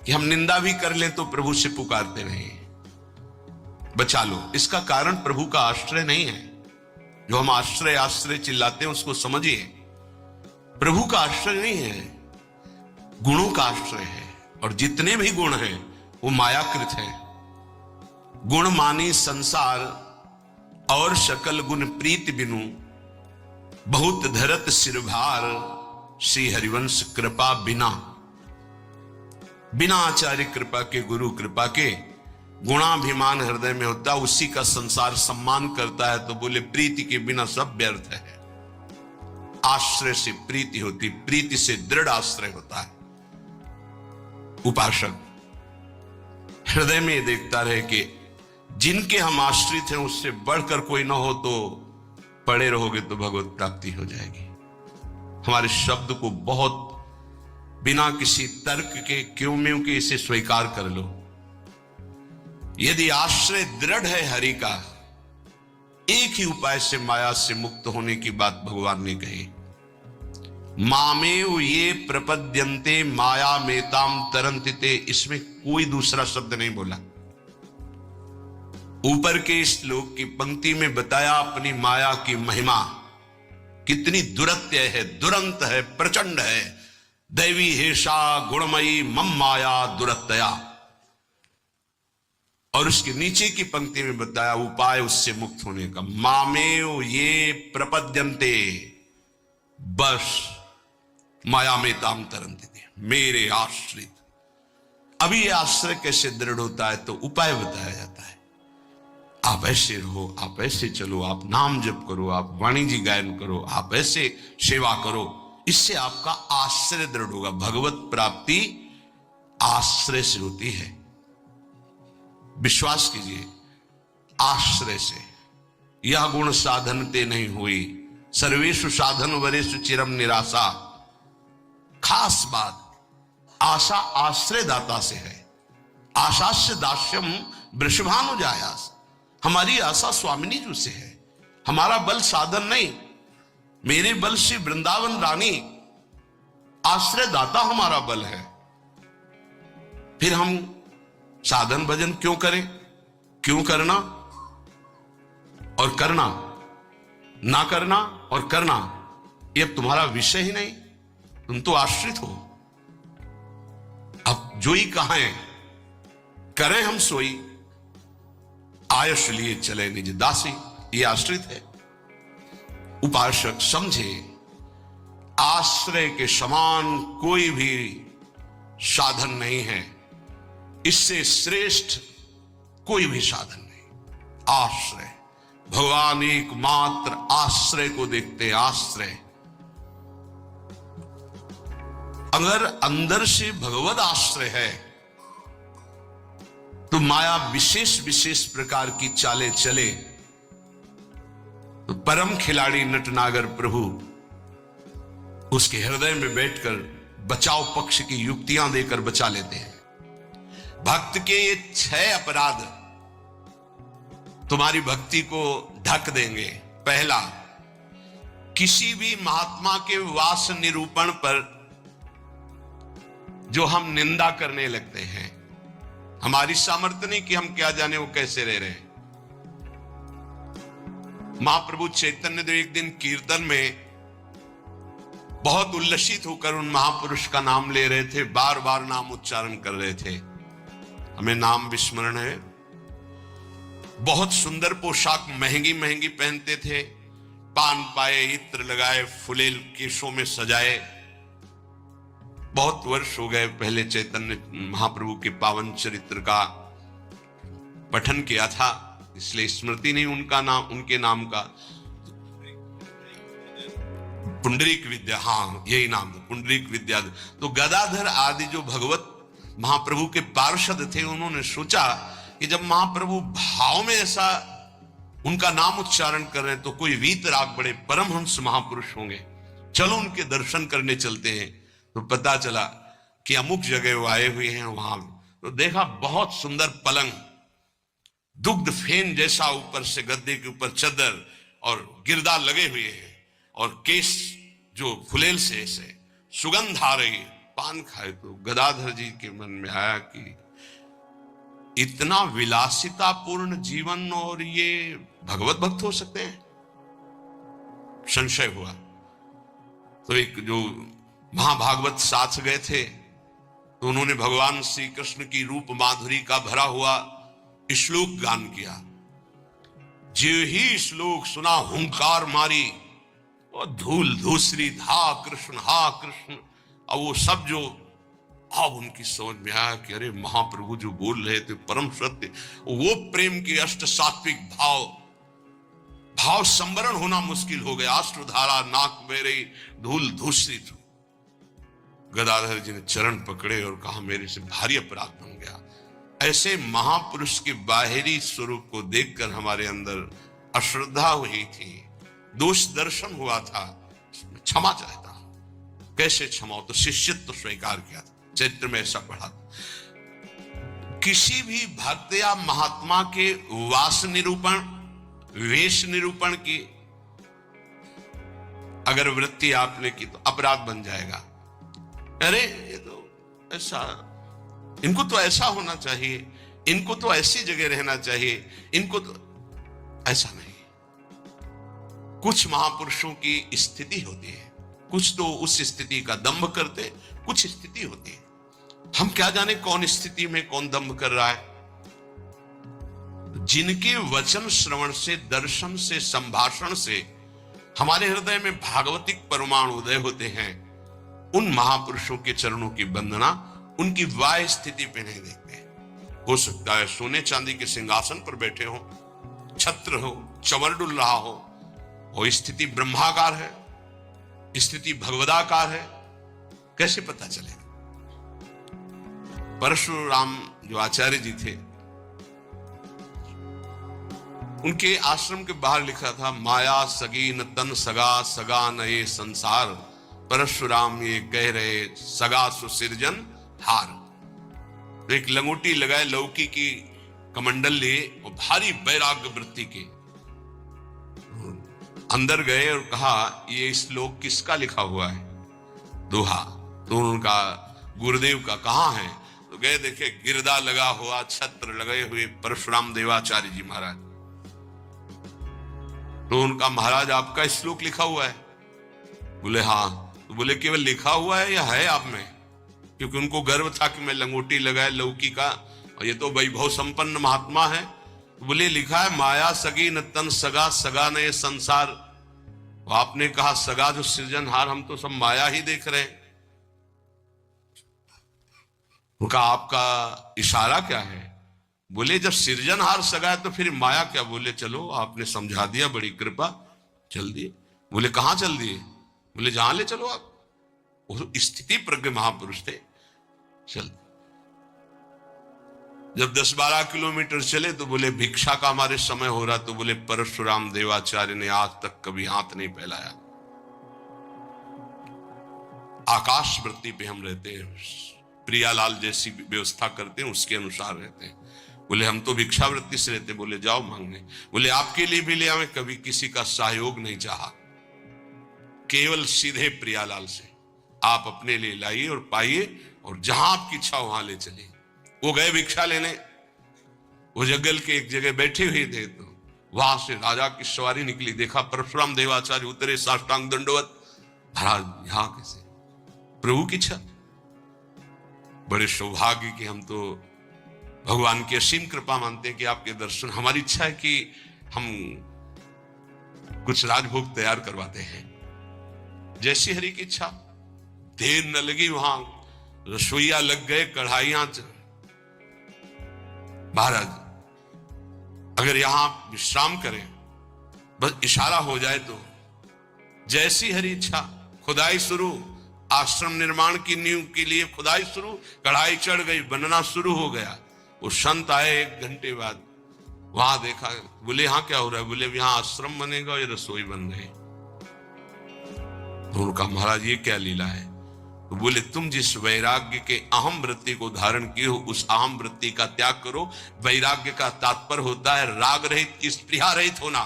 कि हम निंदा भी कर लें तो प्रभु से पुकारते नहीं, बचा लो। इसका कारण प्रभु का आश्रय नहीं है। जो हम आश्रय आश्रय चिल्लाते हैं, उसको समझिए, प्रभु का आश्रय नहीं है, गुणों का आश्रय है। और जितने भी गुण हैं वो मायाकृत हैं। गुण मानी संसार और सकल गुण प्रीत बिनु, बहुत धरत सिरभार, श्री हरिवंश कृपा बिना। बिना आचार्य कृपा के, गुरु कृपा के गुणाभिमान हृदय में होता, उसी का संसार सम्मान करता है। तो बोले प्रीति के बिना सब व्यर्थ है। आश्रय से प्रीति होती, प्रीति से दृढ़ आश्रय होता है। उपासक हृदय में देखता रहे कि जिनके हम आश्रित हैं उससे बढ़कर कोई ना हो, तो पड़े रहोगे तो भगवत प्राप्ति हो जाएगी। हमारे शब्द को बहुत बिना किसी तर्क के, क्यों में के इसे स्वीकार कर लो। यदि आश्रय दृढ़ है हरि का, एक ही उपाय से माया से मुक्त होने की बात भगवान ने कही, मामेव ये प्रपद्यन्ते माया मेताम तरन्तिते। इसमें कोई दूसरा शब्द नहीं बोला। ऊपर के श्लोक की पंक्ति में बताया अपनी माया की महिमा कितनी दुरत्य है, दुरंत है, प्रचंड है। दैवी हेषा गुणमयी मम माया दुरत्या। और उसके नीचे की पंक्ति में बताया उपाय उससे मुक्त होने का, मामेव ये प्रपद्यन्ते, बस माया में ताम तरन्ति, मेरे आश्रित। अभी ये आश्रय कैसे दृढ़ होता है, तो उपाय बताया जाता है। आप ऐसे रहो, आप ऐसे चलो, आप नाम जप करो, आप वाणी जी गायन करो, आप ऐसे सेवा करो, इससे आपका आश्रय दृढ़ होगा। भगवत प्राप्ति आश्रय से होती है। विश्वास कीजिए, आश्रय से। यह गुण साधन ते नहीं हुई, सर्वेषु साधन वरेषु चिरम निराशा। खास बात, आशा आश्रय दाता से है। आशास्य दास्यम वृषभानुजायास। हमारी आशा स्वामिनी जी से है। हमारा बल साधन नहीं, मेरे बल से वृंदावन रानी आश्रय दाता हमारा बल है। फिर हम साधन भजन क्यों करें? क्यों करना और करना, ना करना और करना, यह तुम्हारा विषय ही नहीं। तुम तो आश्रित हो। अब जोई कहां है, करें हम सोई, आयश लिए चले निज दासी। ये आश्रित है। उपासक समझे, आश्रय के समान कोई भी साधन नहीं है। इससे श्रेष्ठ कोई भी साधन नहीं। आश्रय, भगवान एकमात्र आश्रय को देखते हैं। आश्रय, अगर अंदर से भगवत आश्रय है तो माया विशेष विशेष प्रकार की चालें चले तो परम खिलाड़ी नटनागर प्रभु उसके हृदय में बैठकर बचाव पक्ष की युक्तियां देकर बचा लेते हैं। भक्त के ये 6 अपराध तुम्हारी भक्ति को ढक देंगे। पहला, किसी भी महात्मा के वास निरूपण पर जो हम निंदा करने लगते हैं, हमारी सामर्थ्य नहीं कि हम क्या जाने वो कैसे रह रहे हैं। महाप्रभु चैतन्य देव एक दिन कीर्तन में बहुत उल्लसित होकर उन महापुरुष का नाम ले रहे थे, बार बार नाम उच्चारण कर रहे थे। हमें नाम विस्मरण है। बहुत सुंदर पोशाक महंगी महंगी पहनते थे, पान पाए, इत्र लगाए, फुलेल केशों में सजाए। बहुत वर्ष हो गए, पहले चैतन्य महाप्रभु के पावन चरित्र का पठन किया था, इसलिए स्मृति नहीं उनका नाम, उनके नाम का। पुंडरीक विद्या, हाँ यही नाम था, पुंडरीक विद्या। तो गदाधर आदि जो भगवत महाप्रभु के पार्षद थे, उन्होंने सोचा कि जब महाप्रभु भाव में ऐसा उनका नाम उच्चारण कर रहे हैं तो कोई वीतराग बड़े परमहंस महापुरुष होंगे, चलो उनके दर्शन करने चलते हैं। तो पता चला कि अमुक जगह वो आए हुए हैं। वहां तो देखा बहुत सुंदर पलंग, दुग्ध फेन जैसा, ऊपर से गद्दे के ऊपर चादर और गिरदा लगे हुए हैं, और केस जो फुलेल से ऐसे सुगंध आ रही है। पान खाए तो गदाधर जी के मन में आया कि इतना विलासितापूर्ण जीवन और ये भगवत भक्त हो सकते हैं। संशय हुआ। तो एक जो महाभागवत साथ गए थे, तो उन्होंने भगवान श्री कृष्ण की रूप माधुरी का भरा हुआ श्लोक गान किया। जो ही श्लोक सुना हुंकार मारी और धूल धूसरी, हा कृष्ण हा कृष्ण। और वो सब जो अब उनकी समझ में आया कि अरे महाप्रभु जो बोल रहे थे परम सत्य, वो प्रेम के अष्ट सात्विक भाव संवरण होना मुश्किल हो गया। अश्रुधारा नाक मेरे धूल धूषित। गदाधर जी ने चरण पकड़े और कहा मेरे से भारी अपराध बन गया। ऐसे महापुरुष के बाहरी स्वरूप को देखकर हमारे अंदर अश्रद्धा हुई थी, दोष दर्शन हुआ था, क्षमा चाहता। कैसे क्षमा हो? तो शिष्यत्व स्वीकार किया था, चरित्र में ऐसा पढ़ा था। किसी भी भक्त या महात्मा के वास निरूपण, वेश निरूपण की अगर वृत्ति आपने की तो अपराध बन जाएगा। अरे ये तो ऐसा, इनको तो ऐसा होना चाहिए, इनको तो ऐसी जगह रहना चाहिए, इनको तो ऐसा नहीं। कुछ महापुरुषों की स्थिति होती है, कुछ तो उस स्थिति का दंभ करते, कुछ स्थिति होती है। हम क्या जाने कौन स्थिति में कौन दंभ कर रहा है। जिनके वचन श्रवण से, दर्शन से, संभाषण से हमारे हृदय में भागवतिक परमाणु उदय होते हैं, उन महापुरुषों के चरणों की वंदना उनकी वाह स्थिति पे नहीं देखते। हो सकता है सोने चांदी के सिंहासन पर बैठे हो, छत्र हो, चंवर डुल रहा हो, वो स्थिति ब्रह्माकार है, स्थिति भगवदाकार है, कैसे पता चलेगा? परशुराम जो आचार्य जी थे, उनके आश्रम के बाहर लिखा था माया सगी न तन सगा, सगा न ये संसार, परशुराम ये कह रहे सगा सुसिरजन हार। तो एक लंगोटी लगाए, लौकी की कमंडल लिए और भारी वैराग्य वृत्ति के अंदर गए और कहा ये श्लोक किसका लिखा हुआ है? दोहा। तो उनका गुरुदेव का कहाँ है? तो गए देखे गिरदा लगा हुआ, छत्र लगे हुए परशुराम देवाचार्य जी महाराज। तो उनका महाराज आपका श्लोक लिखा हुआ है? बोले हाँ। तो बोले केवल लिखा हुआ है या है आप में? क्योंकि उनको गर्व था कि मैं लंगोटी लगाए लौकी का, और ये तो वैभव संपन्न महात्मा है। बोले लिखा है माया सगी न तन सगा, सगा न ये संसार। वो आपने कहा सगा जो सृजनहार, हम तो सब माया ही देख रहे हैं। उनका आपका इशारा क्या है? बोले जब सृजनहार सगा है तो फिर माया क्या? बोले चलो आपने समझा दिया, बड़ी कृपा, चल दिए। बोले कहां चल दिए? बोले जहां ले चलो आप। वो स्थिति प्रज्ञ महापुरुष थे, चल। जब 10-12 किलोमीटर चले तो बोले भिक्षा का हमारे समय हो रहा। तो बोले परशुराम देवाचार्य ने आज तक कभी हाथ नहीं फैलाया। आकाश वृत्ति पे हम रहते हैं, प्रियालाल जैसी व्यवस्था करते हैं उसके अनुसार रहते हैं। बोले हम तो भिक्षा वृत्ति से रहते। बोले जाओ मांगने। बोले आपके लिए भी ले आवे, कभी किसी का सहयोग नहीं चाहा, केवल सीधे प्रियालाल से आप अपने लिए लाइए और पाइए, और जहां आपकी इच्छा वहां ले चलिए। वो गए भिक्षा लेने, वो जंगल के एक जगह बैठे हुए थे। तो वहां से राजा की सवारी निकली, देखा परशुराम देवाचार्य उतरे, साष्टांग दंडवत। महाराज यहां कैसे? प्रभु की इच्छा। बड़े सौभाग्य की हम तो भगवान की असीम कृपा मानते हैं कि आपके दर्शन। हमारी इच्छा है कि हम कुछ राजभोग तैयार करवाते हैं, जैसी हरि की इच्छा। देर न लगी, वहां रसोईया लग गए, कढ़ाइयां। महाराज अगर यहां विश्राम करें, बस इशारा हो जाए तो जैसी हरि इच्छा। खुदाई शुरू, आश्रम निर्माण की नींव के लिए खुदाई शुरू, कढ़ाई चढ़ गई, बनना शुरू हो गया। वो संत आए 1 घंटे बाद, वहां देखा। बोले यहां क्या हो रहा है? बोले यहां आश्रम बनेगा और ये रसोई बन गई। तो उनका महाराज ये क्या लीला है? तो बोले तुम जिस वैराग्य के अहम वृत्ति को धारण किए हो, उस अहम वृत्ति का त्याग करो। वैराग्य का तात्पर्य होता है राग रहित, स्पृहा रहित होना।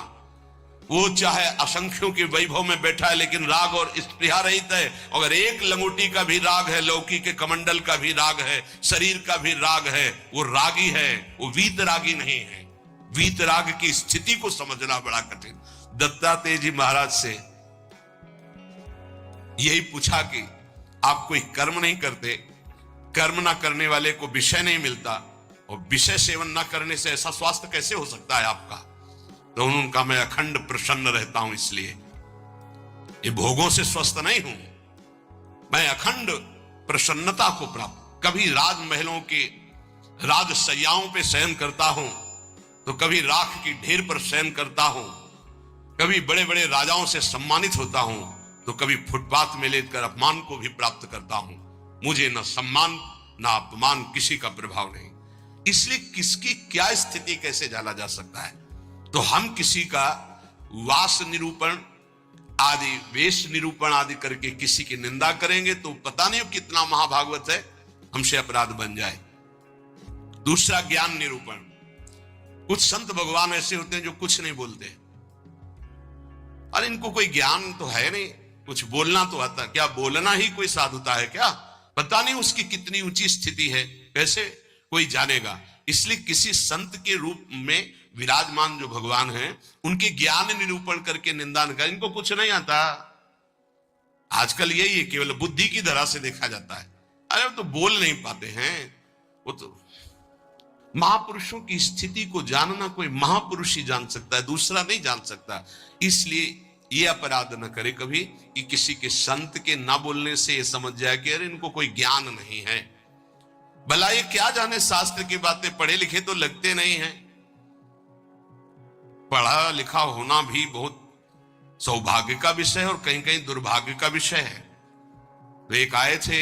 वो चाहे असंख्यों के वैभव में बैठा है, लेकिन राग और स्पृहा रहित है। अगर एक लंगोटी का भी राग है, लौकी के कमंडल का भी राग है, शरीर का भी राग है, वो रागी है, वो वीत रागी नहीं है। वीत राग की स्थिति को समझना बड़ा कठिन। दत्तात्रेय जी महाराज से यही पूछा कि आप कोई कर्म नहीं करते, कर्म ना करने वाले को विषय नहीं मिलता, और विषय सेवन ना करने से ऐसा स्वास्थ्य कैसे हो सकता है आपका? तो उनका मैं अखंड प्रसन्न रहता हूं, इसलिए ये भोगों से स्वस्थ नहीं हूं, मैं अखंड प्रसन्नता को प्राप्त कभी राजमहलों के राजसैयाओं पे शयन करता हूं, तो कभी राख की ढेर पर शयन करता हूं, कभी बड़े बड़े राजाओं से सम्मानित होता हूं, तो कभी फुटपाथ में लेकर अपमान को भी प्राप्त करता हूं। मुझे न सम्मान न अपमान किसी का प्रभाव नहीं। इसलिए किसकी क्या स्थिति कैसे जाना जा सकता है। तो हम किसी का वास निरूपण आदि, वेश निरूपण आदि करके किसी की निंदा करेंगे तो पता नहीं कितना महाभागवत है, हमसे अपराध बन जाए। दूसरा, ज्ञान निरूपण। कुछ संत भगवान ऐसे होते हैं जो कुछ नहीं बोलते, अरे इनको कोई ज्ञान तो है नहीं, कुछ बोलना तो आता, क्या बोलना ही कोई साधुता है क्या? पता नहीं उसकी कितनी ऊंची स्थिति है, कैसे कोई जानेगा। इसलिए किसी संत के रूप में विराजमान जो भगवान हैं, उनके ज्ञान निरूपण करके निंदा न कर, इनको कुछ नहीं आता। आजकल यही है, केवल बुद्धि की धरा से देखा जाता है। अरे वो तो बोल नहीं पाते हैं, वो तो महापुरुषों की स्थिति को जानना कोई महापुरुष ही जान सकता है, दूसरा नहीं जान सकता। इसलिए ये अपराध न करे कभी कि किसी के संत के ना बोलने से ये समझ जाए कि अरे इनको कोई ज्ञान नहीं है। भला ये क्या जाने, शास्त्र की बातें पढ़े लिखे तो लगते नहीं हैं। पढ़ा लिखा होना भी बहुत सौभाग्य का विषय है और कहीं कहीं दुर्भाग्य का विषय है। तो एक आए थे,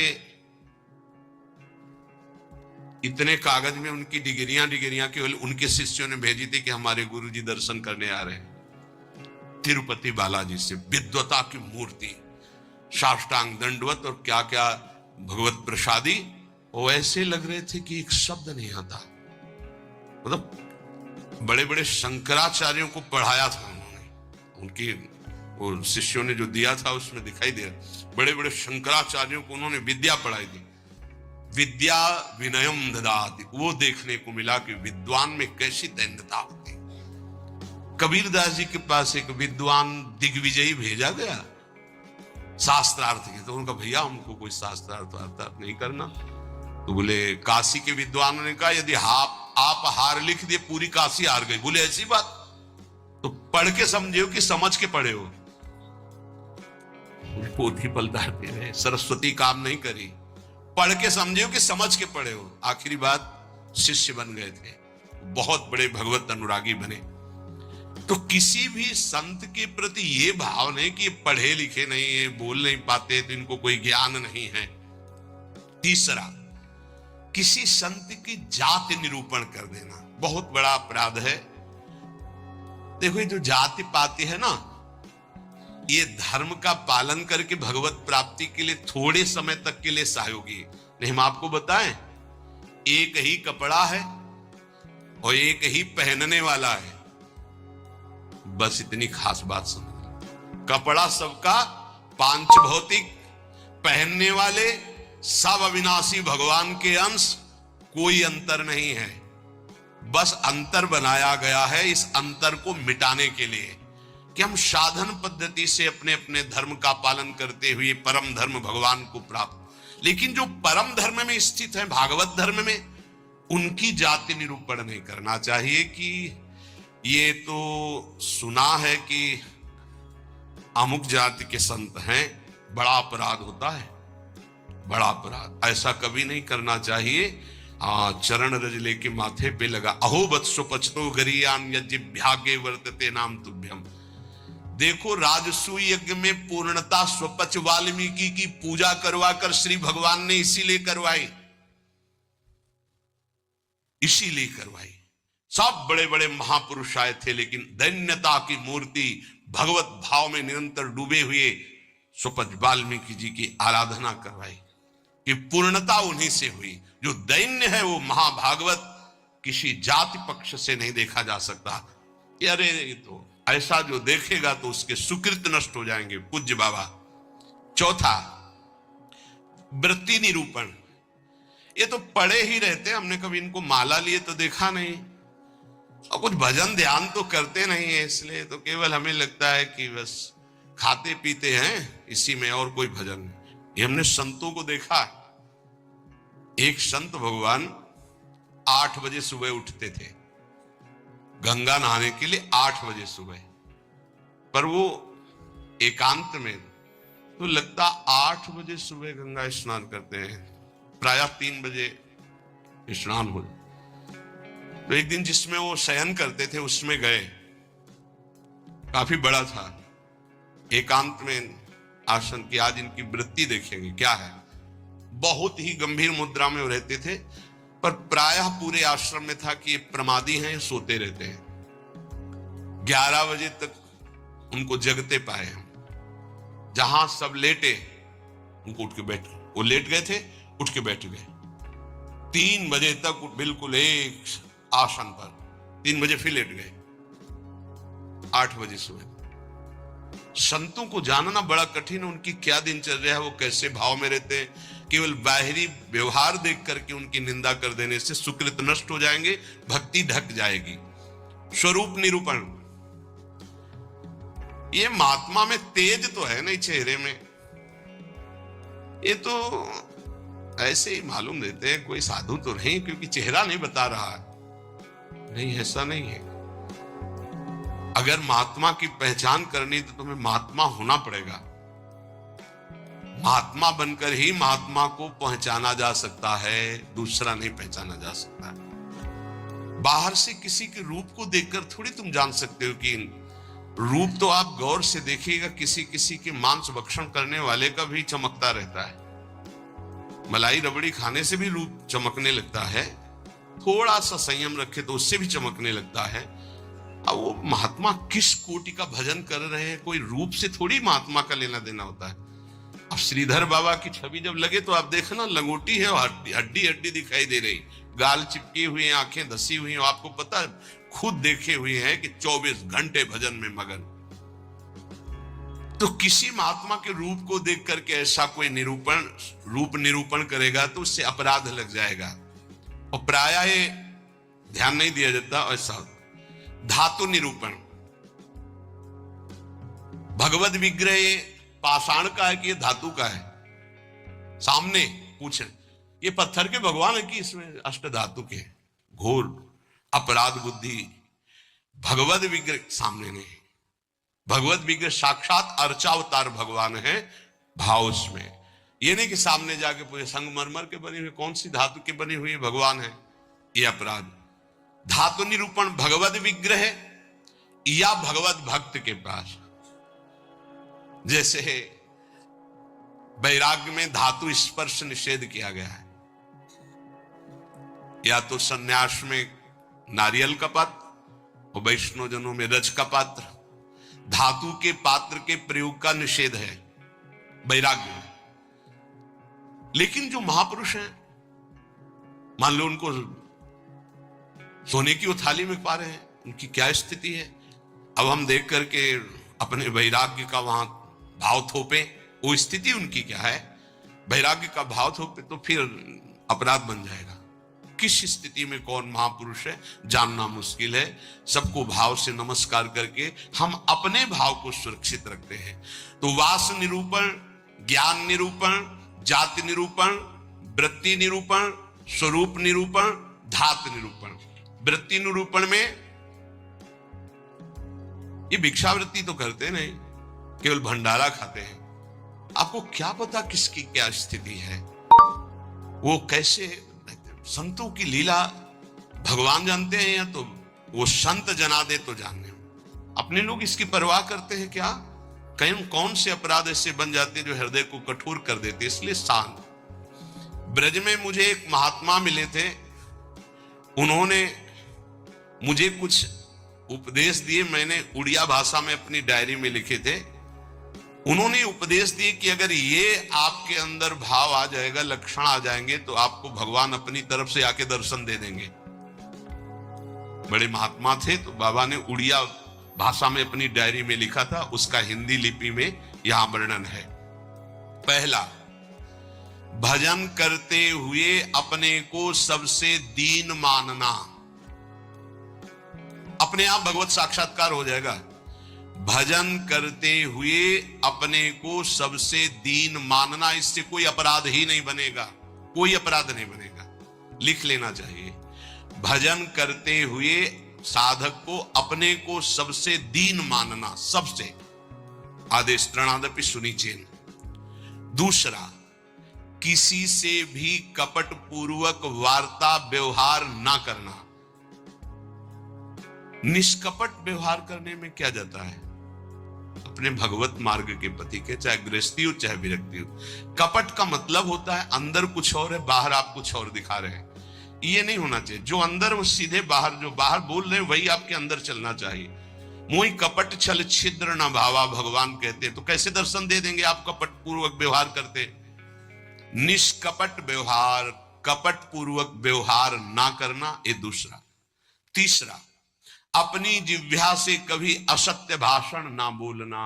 इतने कागज में उनकी डिग्रियां केवल उनके शिष्यों ने भेजी थी कि हमारे गुरुजी दर्शन करने आ रहे हैं। तिरुपति बालाजी से विद्वता की मूर्ति, साष्टांग दंडवत और क्या क्या भगवत प्रसादी, वो ऐसे लग रहे थे कि एक शब्द नहीं आता। मतलब बड़े बड़े शंकराचार्यों को पढ़ाया था उन्होंने, उनकी वो शिष्यों ने जो दिया था उसमें दिखाई दिया, बड़े बड़े शंकराचार्यों को उन्होंने विद्या पढ़ाई थी। विद्या विनयम ददाति, वो देखने को मिला कि विद्वान में कैसी दैन्यता होती। कबीरदास जी के पास एक विद्वान दिग्विजयी भेजा गया शास्त्रार्थ के, तो उनका भैया हमको कोई शास्त्रार्थ नहीं करना। तो बोले काशी के विद्वानों ने कहा यदि आप हार लिख दिए पूरी काशी हार गई। बोले ऐसी बात, तो पढ़ के समझे हो कि समझ के पढ़े हो? पोथी पलटाते रहे, सरस्वती काम नहीं करी। पढ़ के समझे हो कि समझ के पढ़े हो? आखिरी बात शिष्य बन गए थे, बहुत बड़े भगवत अनुरागी बने। तो किसी भी संत के प्रति ये भाव नहीं कि पढ़े लिखे नहीं है, बोल नहीं पाते, तो इनको कोई ज्ञान नहीं है। तीसरा, किसी संत की जाति निरूपण कर देना बहुत बड़ा अपराध है। देखो ये जो जाति पाति है ना, ये धर्म का पालन करके भगवत प्राप्ति के लिए थोड़े समय तक के लिए सहयोगी। नहीं, हम आपको बताएं, एक ही कपड़ा है और एक ही पहनने वाला है, बस इतनी खास बात समझ। कपड़ा सबका पांच भौतिक, पहनने वाले सब अविनाशी भगवान के अंश, कोई अंतर नहीं है। बस अंतर बनाया गया है इस अंतर को मिटाने के लिए कि हम साधन पद्धति से अपने अपने धर्म का पालन करते हुए परम धर्म भगवान को प्राप्त। लेकिन जो परम धर्म में स्थित है, भागवत धर्म में, उनकी जाति निरूपण नहीं करना चाहिए कि ये तो सुना है कि अमुक जाति के संत हैं, बड़ा अपराध होता है, बड़ा अपराध। ऐसा कभी नहीं करना चाहिए। चरण रज लेके माथे पे लगा, अहो वत्सो पचतो गरियान यज्ञभ्यागे वर्तते नाम तुभ्यम। देखो राजसू यज्ञ में पूर्णता स्वपच वाल्मीकि की पूजा करवा कर श्री भगवान ने इसीलिए करवाई, इसीलिए करवाई। सब बड़े बड़े महापुरुष आए थे, लेकिन दैन्यता की मूर्ति भगवत भाव में निरंतर डूबे हुए स्वपच वाल्मीकि जी की आराधना करवाई कि पूर्णता उन्हीं से हुई। जो दैन्य है वो महाभागवत किसी जाति पक्ष से नहीं देखा जा सकता। अरे ये तो ऐसा जो देखेगा तो उसके सुकृत नष्ट हो जाएंगे, पूज्य बाबा। चौथा, वृत्ति निरूपण। ये तो पढ़े ही रहते, हमने कभी इनको माला लिए तो देखा नहीं, और कुछ भजन ध्यान तो करते नहीं है, इसलिए तो केवल हमें लगता है कि बस खाते पीते हैं इसी में, और कोई भजन नहीं। ये हमने संतों को देखा। एक संत भगवान 8 बजे सुबह उठते थे गंगा नहाने के लिए, 8 बजे सुबह, पर वो एकांत में, तो लगता 8 बजे सुबह गंगा स्नान करते हैं। प्रायः 3 बजे स्नान हो। तो एक दिन जिसमें वो शयन करते थे उसमें गए, काफी बड़ा था, एकांत में आसन की। आज इनकी वृत्ति देखेंगे क्या है। बहुत ही गंभीर मुद्रा में वो रहते थे, पर प्रायः पूरे आश्रम में था कि ये प्रमादी हैं, सोते रहते हैं। 11 बजे तक उनको जगते पाए हम। जहां सब लेटे उनको उठ के बैठ, वो लेट गए थे, उठ के बैठ गए। 3 बजे तक बिल्कुल एक आसन पर, 3 बजे फिर लेट गए, 8 बजे सुबह। संतों को जानना बड़ा कठिन है, उनकी क्या दिनचर्या है, वो कैसे भाव में रहते हैं। केवल बाहरी व्यवहार देख करके उनकी निंदा कर देने से सुकृत नष्ट हो जाएंगे, भक्ति ढक जाएगी। स्वरूप निरूपण, ये महात्मा में तेज तो है नहीं चेहरे में, ये तो ऐसे ही मालूम देते हैं कोई साधु तो नहीं, क्योंकि चेहरा नहीं बता रहा है। नहीं, ऐसा नहीं है। अगर महात्मा की पहचान करनी तो तुम्हें महात्मा होना पड़ेगा। महात्मा बनकर ही महात्मा को पहचाना जा सकता है, दूसरा नहीं पहचाना जा सकता। बाहर से किसी के रूप को देखकर थोड़ी तुम जान सकते हो कि रूप तो आप गौर से देखिएगा, किसी किसी के मांस भक्षण करने वाले का भी चमकता रहता है। मलाई रबड़ी खाने से भी रूप चमकने लगता है, थोड़ा सा संयम रखे तो उससे भी चमकने लगता है। अब वो महात्मा किस कोटि का भजन कर रहे हैं, कोई रूप से थोड़ी महात्मा का लेना देना होता है। अब श्रीधर बाबा की छवि जब लगे तो आप देखना, लंगोटी है, हड्डी हड्डी दिखाई दे रही, गाल चिपकी हुई है, आंखें धसी हुई हैं। आपको पता है, खुद देखे हुए हैं कि 24 घंटे भजन में मगन। तो किसी महात्मा के रूप को देख करके ऐसा कोई रूप निरूपण करेगा तो उससे अपराध लग जाएगा। और प्रायः ये ध्यान नहीं दिया जाता। ऐसा धातु निरूपण, भगवत विग्रह ये पाषाण का है कि ये धातु का है, सामने पूछे ये पत्थर के भगवान है कि इसमें अष्ट धातु के। घोर अपराध बुद्धि। भगवत विग्रह सामने नहीं, भगवत विग्रह साक्षात अर्चावतार भगवान है, भाव उसमें। ये नहीं कि सामने जाके पूरे संगमरमर के बने हुए, कौन सी धातु के बने हुए भगवान है, ये अपराध। धातु निरूपण भगवत विग्रह या भगवत भक्त के पास। जैसे वैराग्य में धातु स्पर्श निषेध किया गया है, या तो सन्यास में नारियल का पात्र और वैष्णव जनों में रज का पात्र। धातु के पात्र के प्रयोग का निषेध है वैराग्य में। लेकिन जो महापुरुष हैं, मान लो उनको सोने की थाली में पा रहे हैं, उनकी क्या स्थिति है। अब हम देख करके अपने वैराग्य का वहां भाव थोपे, वो स्थिति उनकी क्या है। वैराग्य का भाव थोपे तो फिर अपराध बन जाएगा। किस स्थिति में कौन महापुरुष है जानना मुश्किल है। सबको भाव से नमस्कार करके हम अपने भाव को सुरक्षित रखते हैं। तो वास निरूपण, ज्ञान निरूपण, जाति निरूपण, वृत्ति निरूपण, स्वरूप निरूपण, धात निरूपण। वृत्ति निरूपण में ये भिक्षावृत्ति तो करते नहीं, केवल भंडारा खाते हैं। आपको क्या पता किसकी क्या स्थिति है, वो कैसे। संतों की लीला भगवान जानते हैं, या तो वो संत जना दे तो जाने। अपने लोग इसकी परवाह करते हैं क्या। कहीं कौन से अपराध ऐसे बन जाते हैं जो हृदय को कठोर कर देते। इसलिए शांत। ब्रज में मुझे एक महात्मा मिले थे, उन्होंने मुझे कुछ उपदेश दिए, मैंने उड़िया भाषा में अपनी डायरी में लिखे थे। उन्होंने उपदेश दिए कि अगर ये आपके अंदर भाव आ जाएगा, लक्षण आ जाएंगे, तो आपको भगवान अपनी तरफ से आके दर्शन दे देंगे। बड़े महात्मा थे, तो बाबा ने उड़िया भाषा में अपनी डायरी में लिखा था, उसका हिंदी लिपि में यहां वर्णन है। पहला, भजन करते हुए अपने को सबसे दीन मानना। अपने आप भगवत साक्षात्कार हो जाएगा। भजन करते हुए अपने को सबसे दीन मानना, इससे कोई अपराध ही नहीं बनेगा, कोई अपराध नहीं बनेगा। लिख लेना चाहिए। भजन करते हुए साधक को अपने को सबसे दीन मानना, सबसे। आदेश त्रणादपि सुनिचेन। दूसरा, किसी से भी कपट पूर्वक वार्ता व्यवहार ना करना। निष्कपट व्यवहार करने में क्या जाता है? अपने भगवत मार्ग के पति के, चाहे गृहस्थी हो चाहे विरक्ति हो। कपट का मतलब होता है अंदर कुछ और है, बाहर आप कुछ और दिखा रहे हैं। ये नहीं होना चाहिए। जो अंदर वो सीधे बाहर, जो बाहर बोल रहे हैं वही आपके अंदर चलना चाहिए। मोहि कपट छल छिद्र न भावा, भगवान कहते। तो कैसे दर्शन दे देंगे आप कपट पूर्वक व्यवहार करते? निष्कपट व्यवहार, कपट पूर्वक व्यवहार ना करना, ये दूसरा। तीसरा, अपनी जिह्वा से कभी असत्य भाषण ना बोलना।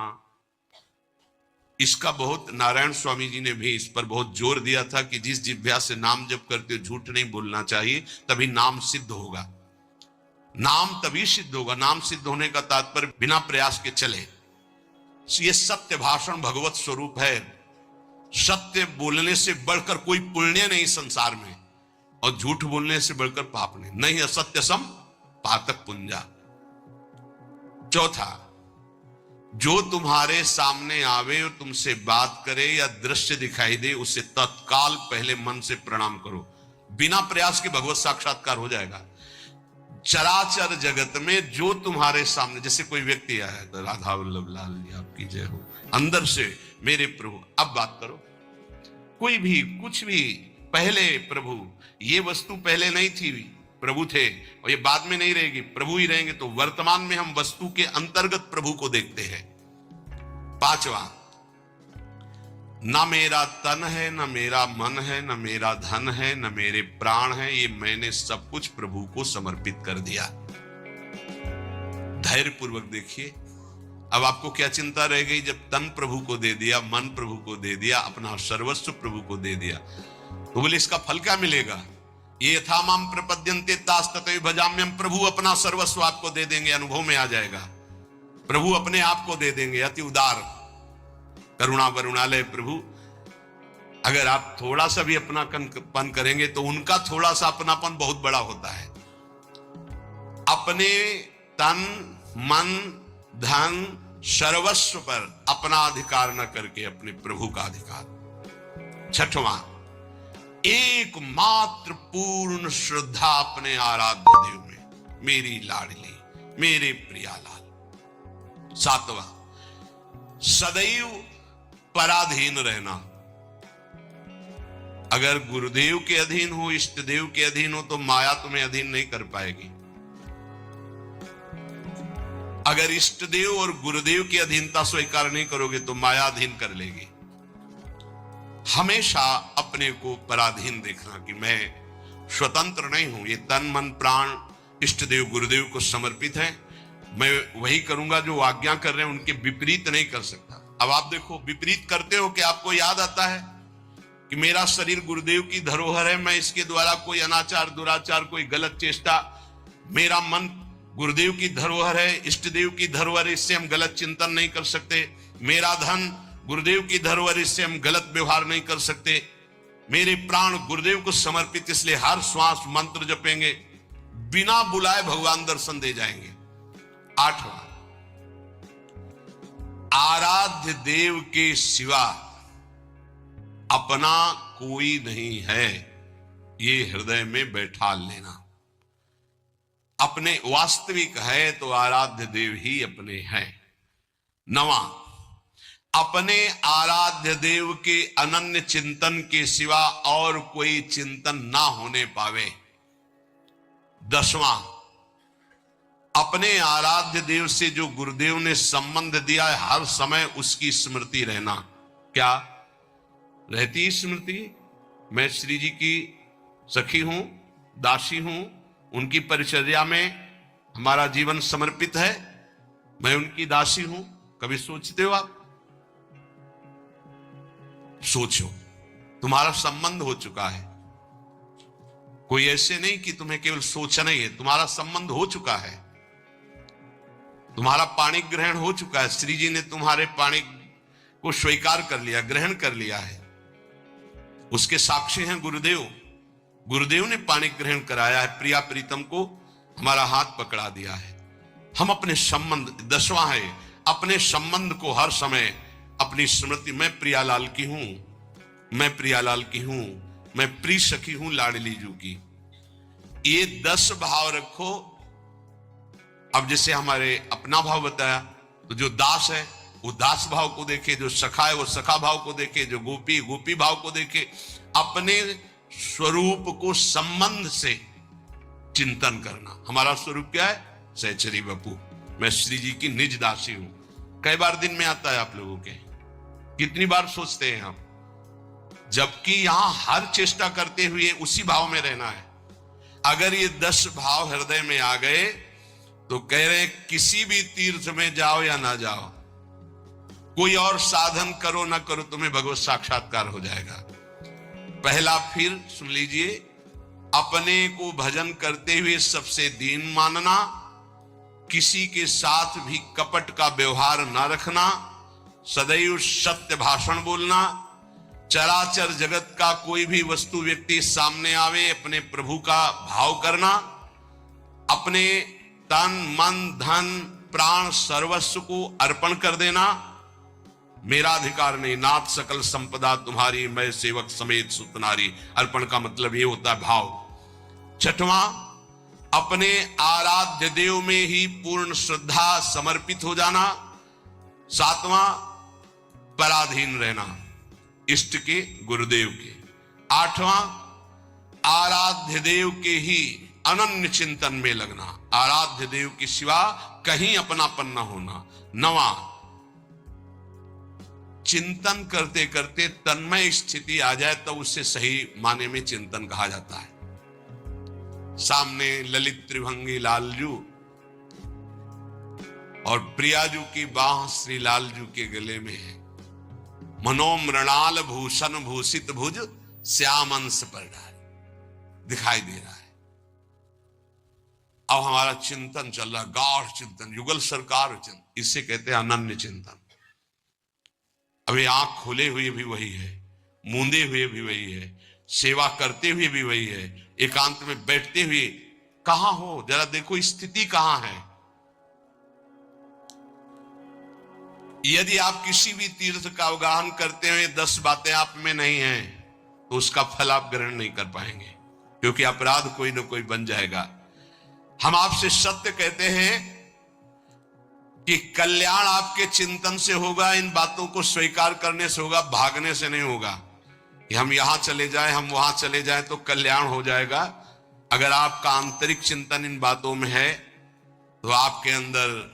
इसका बहुत नारायण स्वामी जी ने भी इस पर बहुत जोर दिया था कि जिस जिह्वा से नाम जप करते हो झूठ नहीं बोलना चाहिए, तभी नाम सिद्ध होगा। नाम तभी सिद्ध होगा। नाम सिद्ध होने का तात्पर्य बिना प्रयास के चले। ये सत्य भाषण भगवत स्वरूप है। सत्य बोलने से बढ़कर कोई पुण्य नहीं संसार में, और झूठ बोलने से बढ़कर पाप नहीं असत्य सम पातक पुंजा। चौथा, जो तुम्हारे सामने आवे और तुमसे बात करे या दृश्य दिखाई दे, उसे तत्काल पहले मन से प्रणाम करो। बिना प्रयास के भगवत साक्षात्कार हो जाएगा। चराचर जगत में जो तुम्हारे सामने, जैसे कोई व्यक्ति आया तो राधा वल्लभ लाल जी आपकी जय हो, अंदर से मेरे प्रभु अब बात करो। कोई भी कुछ भी, पहले प्रभु, ये वस्तु पहले नहीं थी, प्रभु थे, और ये बाद में नहीं रहेगी, प्रभु ही रहेंगे। तो वर्तमान में हम वस्तु के अंतर्गत प्रभु को देखते हैं। पांचवा, ना मेरा तन है, ना मेरा मन है, ना मेरा धन है, ना मेरे प्राण है, ये मैंने सब कुछ प्रभु को समर्पित कर दिया। धैर्य पूर्वक देखिए। अब आपको क्या चिंता रह गई? जब तन प्रभु को दे दिया, मन प्रभु को दे दिया, अपना सर्वस्व प्रभु को दे दिया, तो बोले इसका फल क्या मिलेगा? ये यथा माम प्रपद्यन्ते तास तथैव भजाम्यहम्। प्रभु अपना सर्वस्व आपको दे देंगे, अनुभव में आ जाएगा। प्रभु अपने आप को दे देंगे। अति उदार, करुणा वरुणालय प्रभु। अगर आप थोड़ा सा भी अपनापन करेंगे तो उनका थोड़ा सा अपनापन बहुत बड़ा होता है। अपने तन मन धन सर्वस्व पर अपना अधिकार न करके अपने प्रभु का अधिकार। छठवां, एकमात्र पूर्ण श्रद्धा अपने आराध्य देव में, मेरी लाडली, मेरे प्रियालाल। सातवां, सदैव पराधीन रहना। अगर गुरुदेव के अधीन हो, इष्ट देव के अधीन हो, तो माया तुम्हें अधीन नहीं कर पाएगी। अगर इष्ट देव और गुरुदेव की अधीनता स्वीकार नहीं करोगे तो माया अधीन कर लेगी। हमेशा अपने को पराधीन देखना कि मैं स्वतंत्र नहीं हूं, ये तन मन प्राण इष्ट देव गुरुदेव को समर्पित है, मैं वही करूंगा जो आज्ञा कर रहे हैं, उनके विपरीत नहीं कर सकता। अब आप देखो, विपरीत करते हो कि आपको याद आता है कि मेरा शरीर गुरुदेव की धरोहर है, मैं इसके द्वारा कोई अनाचार दुराचार कोई गलत चेष्टा, मेरा मन गुरुदेव की धरोहर है, इष्ट देव की धरोहर, इससे हम गलत चिंतन नहीं कर सकते। मेरा धन गुरुदेव की धरोहर, इससे हम गलत व्यवहार नहीं कर सकते। मेरे प्राण गुरुदेव को समर्पित, इसलिए हर श्वास मंत्र जपेंगे, बिना बुलाए भगवान दर्शन दे जाएंगे। आठवां, आराध्य देव के सिवा अपना कोई नहीं है, ये हृदय में बैठा लेना। अपने वास्तविक है तो आराध्य देव ही अपने हैं। नवां, अपने आराध्य देव के अनन्य चिंतन के सिवा और कोई चिंतन ना होने पावे। दसवां, अपने आराध्य देव से जो गुरुदेव ने संबंध दिया है, हर समय उसकी स्मृति रहना। क्या रहती स्मृति? मैं श्री जी की सखी हूं, दासी हूं, उनकी परिचर्या में हमारा जीवन समर्पित है, मैं उनकी दासी हूं। कभी सोचते हो आप? सोचो, तुम्हारा संबंध हो चुका है। कोई ऐसे नहीं कि तुम्हें केवल सोचना ही है, तुम्हारा संबंध हो चुका है, तुम्हारा पाणी ग्रहण हो चुका है। श्री जी ने तुम्हारे पाणी को स्वीकार कर लिया, ग्रहण कर लिया है। उसके साक्षी हैं गुरुदेव। गुरुदेव ने पाणी ग्रहण कराया है, प्रिया प्रीतम को हमारा हाथ पकड़ा दिया है। हम अपने संबंध, दसवां है, अपने संबंध को हर समय अपनी स्मृति में प्रियालाल की हूं, मैं प्रियालाल की हूं, मैं प्रिय सखी हूं लाडली जू की। ये 10 भाव रखो। अब जैसे हमारे अपना भाव बताया, तो जो दास है वो दास भाव को देखे, जो सखा है वो सखा भाव को देखे, जो गोपी गोपी भाव को देखे। अपने स्वरूप को संबंध से चिंतन करना। हमारा स्वरूप क्या है? सहचरी बपू, मैं श्री जी की निज दासी हूं। कई बार दिन में आता है आप लोगों के, कितनी बार सोचते हैं हम, जबकि यहां हर चेष्टा करते हुए उसी भाव में रहना है। अगर ये 10 भाव हृदय में आ गए तो कह रहे किसी भी तीर्थ में जाओ या ना जाओ, कोई और साधन करो ना करो, तुम्हें भगवत साक्षात्कार हो जाएगा। पहला फिर सुन लीजिए, अपने को भजन करते हुए सबसे दीन मानना, किसी के साथ भी कपट का व्यवहार ना रखना, सदैव सत्य भाषण बोलना, चराचर जगत का कोई भी वस्तु व्यक्ति सामने आवे अपने प्रभु का भाव करना, अपने तन मन धन प्राण सर्वस्व को अर्पण कर देना। मेरा अधिकार नहीं, नाथ सकल संपदा तुम्हारी, मैं सेवक समेत सुतनारी। अर्पण का मतलब ये होता है भाव। छठवां, अपने आराध्य देव में ही पूर्ण श्रद्धा समर्पित हो जाना। सातवां, पराधीन रहना इष्ट के गुरुदेव के। आठवां, आराध्य देव के ही अनन्य चिंतन में लगना, आराध्य देव के सिवा कहीं अपनापन न होना। नवां, चिंतन करते करते तन्मय स्थिति आ जाए तो उसे सही माने में चिंतन कहा जाता है। सामने ललित त्रिभंगी लालजू और प्रियाजू की बाह श्री लालजू के गले में है। मनोमृणाल भूषण भूषित भुज श्यामंश पर दिखाई दे रहा है। अब हमारा चिंतन चल रहा, गाढ़ चिंतन, युगल सरकार चिंतन, इसे कहते हैं अनन्य चिंतन। अभी आंख खोले हुए भी वही है, मूंदे हुए भी वही है, सेवा करते हुए भी वही है, एकांत में बैठते हुए कहां हो, जरा देखो स्थिति कहां है। यदि आप किसी भी तीर्थ का अवगाहन करते हुए 10 बातें आप में नहीं हैं, तो उसका फल आप ग्रहण नहीं कर पाएंगे, क्योंकि अपराध कोई ना कोई बन जाएगा। हम आपसे सत्य कहते हैं कि कल्याण आपके चिंतन से होगा, इन बातों को स्वीकार करने से होगा, भागने से नहीं होगा कि हम यहां चले जाएं, हम वहां चले जाएं तो कल्याण हो जाएगा। अगर आपका आंतरिक चिंतन इन बातों में है तो आपके अंदर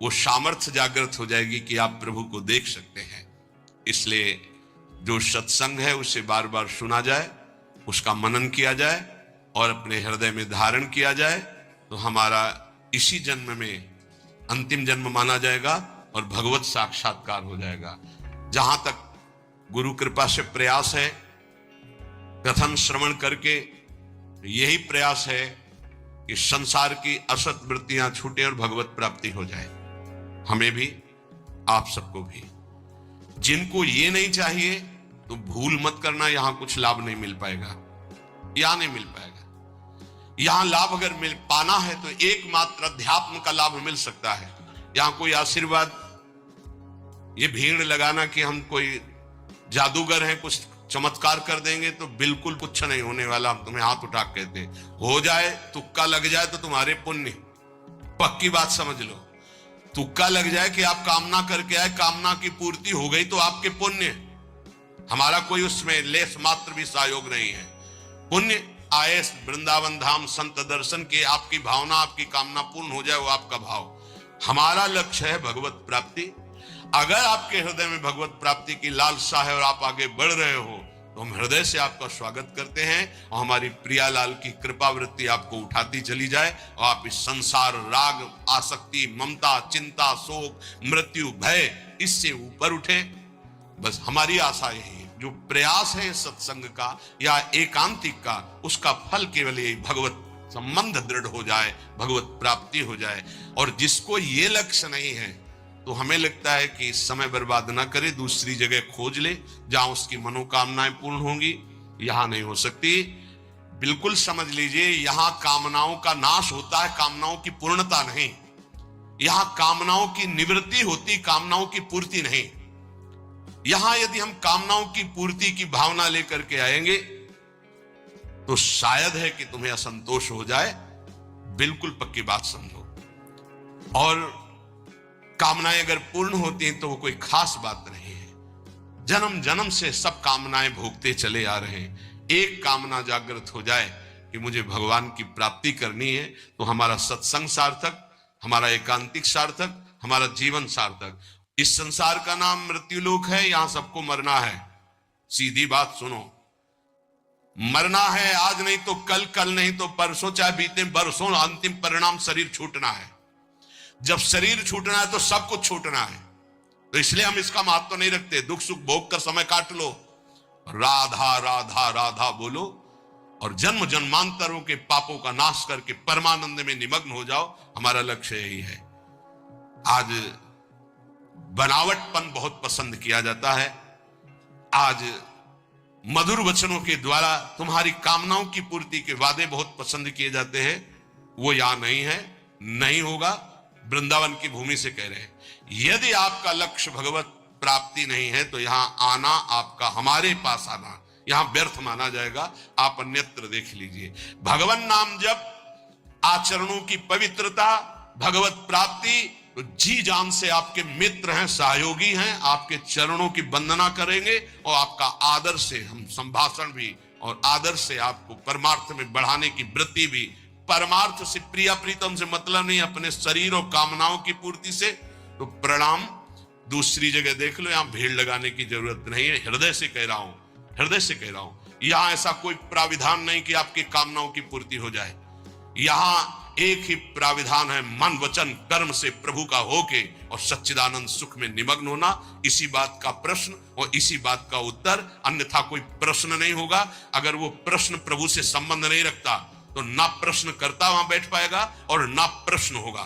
वो सामर्थ्य जागृत हो जाएगी कि आप प्रभु को देख सकते हैं। इसलिए जो सत्संग है उसे बार बार सुना जाए, उसका मनन किया जाए और अपने हृदय में धारण किया जाए, तो हमारा इसी जन्म में अंतिम जन्म माना जाएगा और भगवत साक्षात्कार हो जाएगा। जहां तक गुरु कृपा से प्रयास है, कथन श्रवण करके यही प्रयास है कि संसार की असत वृत्तियां छूटे और भगवत प्राप्ति हो जाए। हमें भी, आप सबको भी। जिनको ये नहीं चाहिए तो भूल मत करना, यहां कुछ लाभ नहीं मिल पाएगा, यहां नहीं मिल पाएगा। यहां लाभ अगर मिल पाना है तो एकमात्र अध्यात्म का लाभ मिल सकता है। यहां कोई आशीर्वाद, ये भीड़ लगाना कि हम कोई जादूगर हैं, कुछ चमत्कार कर देंगे, तो बिल्कुल कुछ नहीं होने वाला। हम तुम्हें हाथ उठा कहते हैं, हो जाए, तुक्का लग जाए तो तुम्हारे पुण्य, पक्की बात समझ लो। तुक्का लग जाए कि आप कामना करके आए, कामना की पूर्ति हो गई तो आपके पुण्य, हमारा कोई उसमें लेस मात्र भी सहयोग नहीं है। पुण्य आए वृंदावन धाम संत दर्शन के, आपकी भावना, आपकी कामना पूर्ण हो जाए, वो आपका भाव। हमारा लक्ष्य है भगवत प्राप्ति। अगर आपके हृदय में भगवत प्राप्ति की लालसा है और आप आगे बढ़ रहे हो तो हम हृदय से आपका स्वागत करते हैं और हमारी प्रियालाल की कृपा वृत्ति आपको उठाती चली जाए और आप इस संसार, राग, आसक्ति, ममता, चिंता, शोक, मृत्यु, भय, इससे ऊपर उठे। बस हमारी आशा यही है। जो प्रयास है सत्संग का या एकांतिक का, उसका फल केवल यही, भगवत संबंध दृढ़ हो जाए, भगवत प्राप्ति हो जाए। और जिसको ये लक्ष्य नहीं है तो हमें लगता है कि समय बर्बाद ना करे, दूसरी जगह खोज ले जहां उसकी मनोकामनाएं पूर्ण होंगी। यहां नहीं हो सकती। बिल्कुल समझ लीजिए, यहां कामनाओं का नाश होता है, कामनाओं की पूर्णता नहीं। यहां कामनाओं की निवृत्ति होती, कामनाओं की पूर्ति नहीं। यहां यदि हम कामनाओं की पूर्ति की भावना लेकर के आएंगे तो शायद है कि तुम्हें असंतोष हो जाए, बिल्कुल पक्की बात समझो। और कामनाएं अगर पूर्ण होती हैं तो वो कोई खास बात नहीं है। जन्म जन्म से सब कामनाएं भोगते चले आ रहे हैं। एक कामना जागृत हो जाए कि मुझे भगवान की प्राप्ति करनी है, तो हमारा सत्संग सार्थक, हमारा एकांतिक सार्थक, हमारा जीवन सार्थक। इस संसार का नाम मृत्युलोक है, यहां सबको मरना है। सीधी बात सुनो, मरना है, आज नहीं तो कल, कल नहीं तो परसों, चाहे बीते बरसों, अंतिम परिणाम शरीर छूटना है। जब शरीर छूटना है तो सब कुछ छूटना है। तो इसलिए हम इसका महत्व नहीं रखते। दुख सुख भोग कर समय काट लो, राधा राधा राधा बोलो और जन्म जन्मांतरों के पापों का नाश करके परमानंद में निमग्न हो जाओ। हमारा लक्ष्य यही है। आज बनावटपन बहुत पसंद किया जाता है। आज मधुर वचनों के द्वारा तुम्हारी कामनाओं की पूर्ति के वादे बहुत पसंद किए जाते हैं। वो यहां नहीं है, नहीं होगा। वृंदावन की भूमि से कह रहे हैं, यदि आपका लक्ष्य भगवत प्राप्ति नहीं है तो यहां आना, आपका हमारे पास आना यहां व्यर्थ माना जाएगा। आप अन्यत्र देख लीजिए। भगवान नाम जप, आचरणों की पवित्रता, भगवत प्राप्ति, तो जी जान से आपके मित्र हैं, सहयोगी हैं, आपके चरणों की वंदना करेंगे और आपका आदर से हम संभाषण भी और आदर से आपको परमार्थ में बढ़ाने की वृत्ति भी। परमार्थ से, प्रिया प्रीतम से मतलब नहीं, अपने शरीर और कामनाओं की पूर्ति से। तो प्रणाम, दूसरी जगह देख लो, यहां भीड़ लगाने की जरूरत नहीं है। हृदय से कह रहा हूं, हृदय से कह रहा हूं। यहां ऐसा कोई प्राविधान नहीं कि आपकी कामनाओं की पूर्ति हो जाए। यहां एक ही प्राविधान है, मन वचन कर्म से प्रभु का होके और सच्चिदानंद सुख में निमग्न होना। इसी बात का प्रश्न और इसी बात का उत्तर, अन्यथा कोई प्रश्न नहीं होगा। अगर वो प्रश्न प्रभु से संबंध नहीं रखता तो ना प्रश्न करता वहां बैठ पाएगा और ना प्रश्न होगा।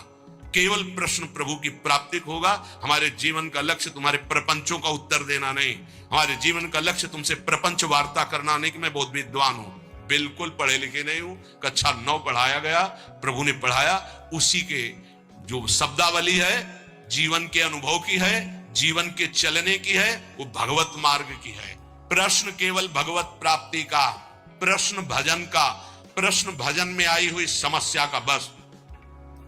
केवल प्रश्न प्रभु की प्राप्ति होगा। हमारे जीवन का लक्ष्य तुम्हारे प्रपंचों का उत्तर देना नहीं, हमारे जीवन का लक्ष्य तुमसे प्रपंच वार्ता करना नहीं कि मैं बहुत विद्वान हूं। बिल्कुल पढ़े लिखे नहीं हूं। कक्षा 9 पढ़ाया गया, प्रभु ने पढ़ाया, उसी के जो शब्दावली है जीवन के अनुभव की है, जीवन के चलने की है, वो भगवत मार्ग की है। प्रश्न केवल भगवत प्राप्ति का, प्रश्न भजन का, प्रश्न भजन में आई हुई समस्या का। बस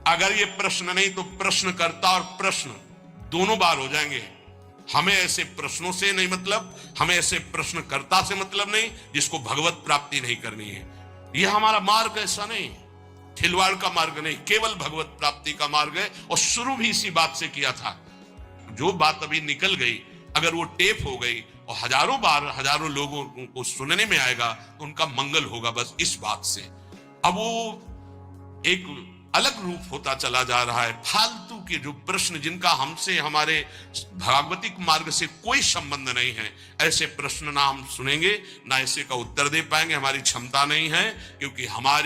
अगर ये प्रश्न नहीं तो प्रश्नकर्ता और प्रश्न दोनों बार हो जाएंगे। हमें ऐसे प्रश्नों से नहीं मतलब, हमें ऐसे प्रश्नकर्ता से मतलब नहीं जिसको भगवत प्राप्ति नहीं करनी है। यह हमारा मार्ग ऐसा नहीं, खिलवाड़ का मार्ग नहीं, केवल भगवत प्राप्ति का मार्ग है। और शुरू भी इसी बात से किया था। जो बात अभी निकल गई, अगर वो टेप हो गई और हजारों बार हजारों लोगों को सुनने में आएगा तो उनका मंगल होगा, बस इस बात से। अब वो एक अलग रूप होता चला जा रहा है। फालतू के जो प्रश्न जिनका हमसे, हमारे भागवतिक मार्ग से कोई संबंध नहीं है, ऐसे प्रश्न ना हम सुनेंगे, ना ऐसे का उत्तर दे पाएंगे। हमारी क्षमता नहीं है, क्योंकि हमारे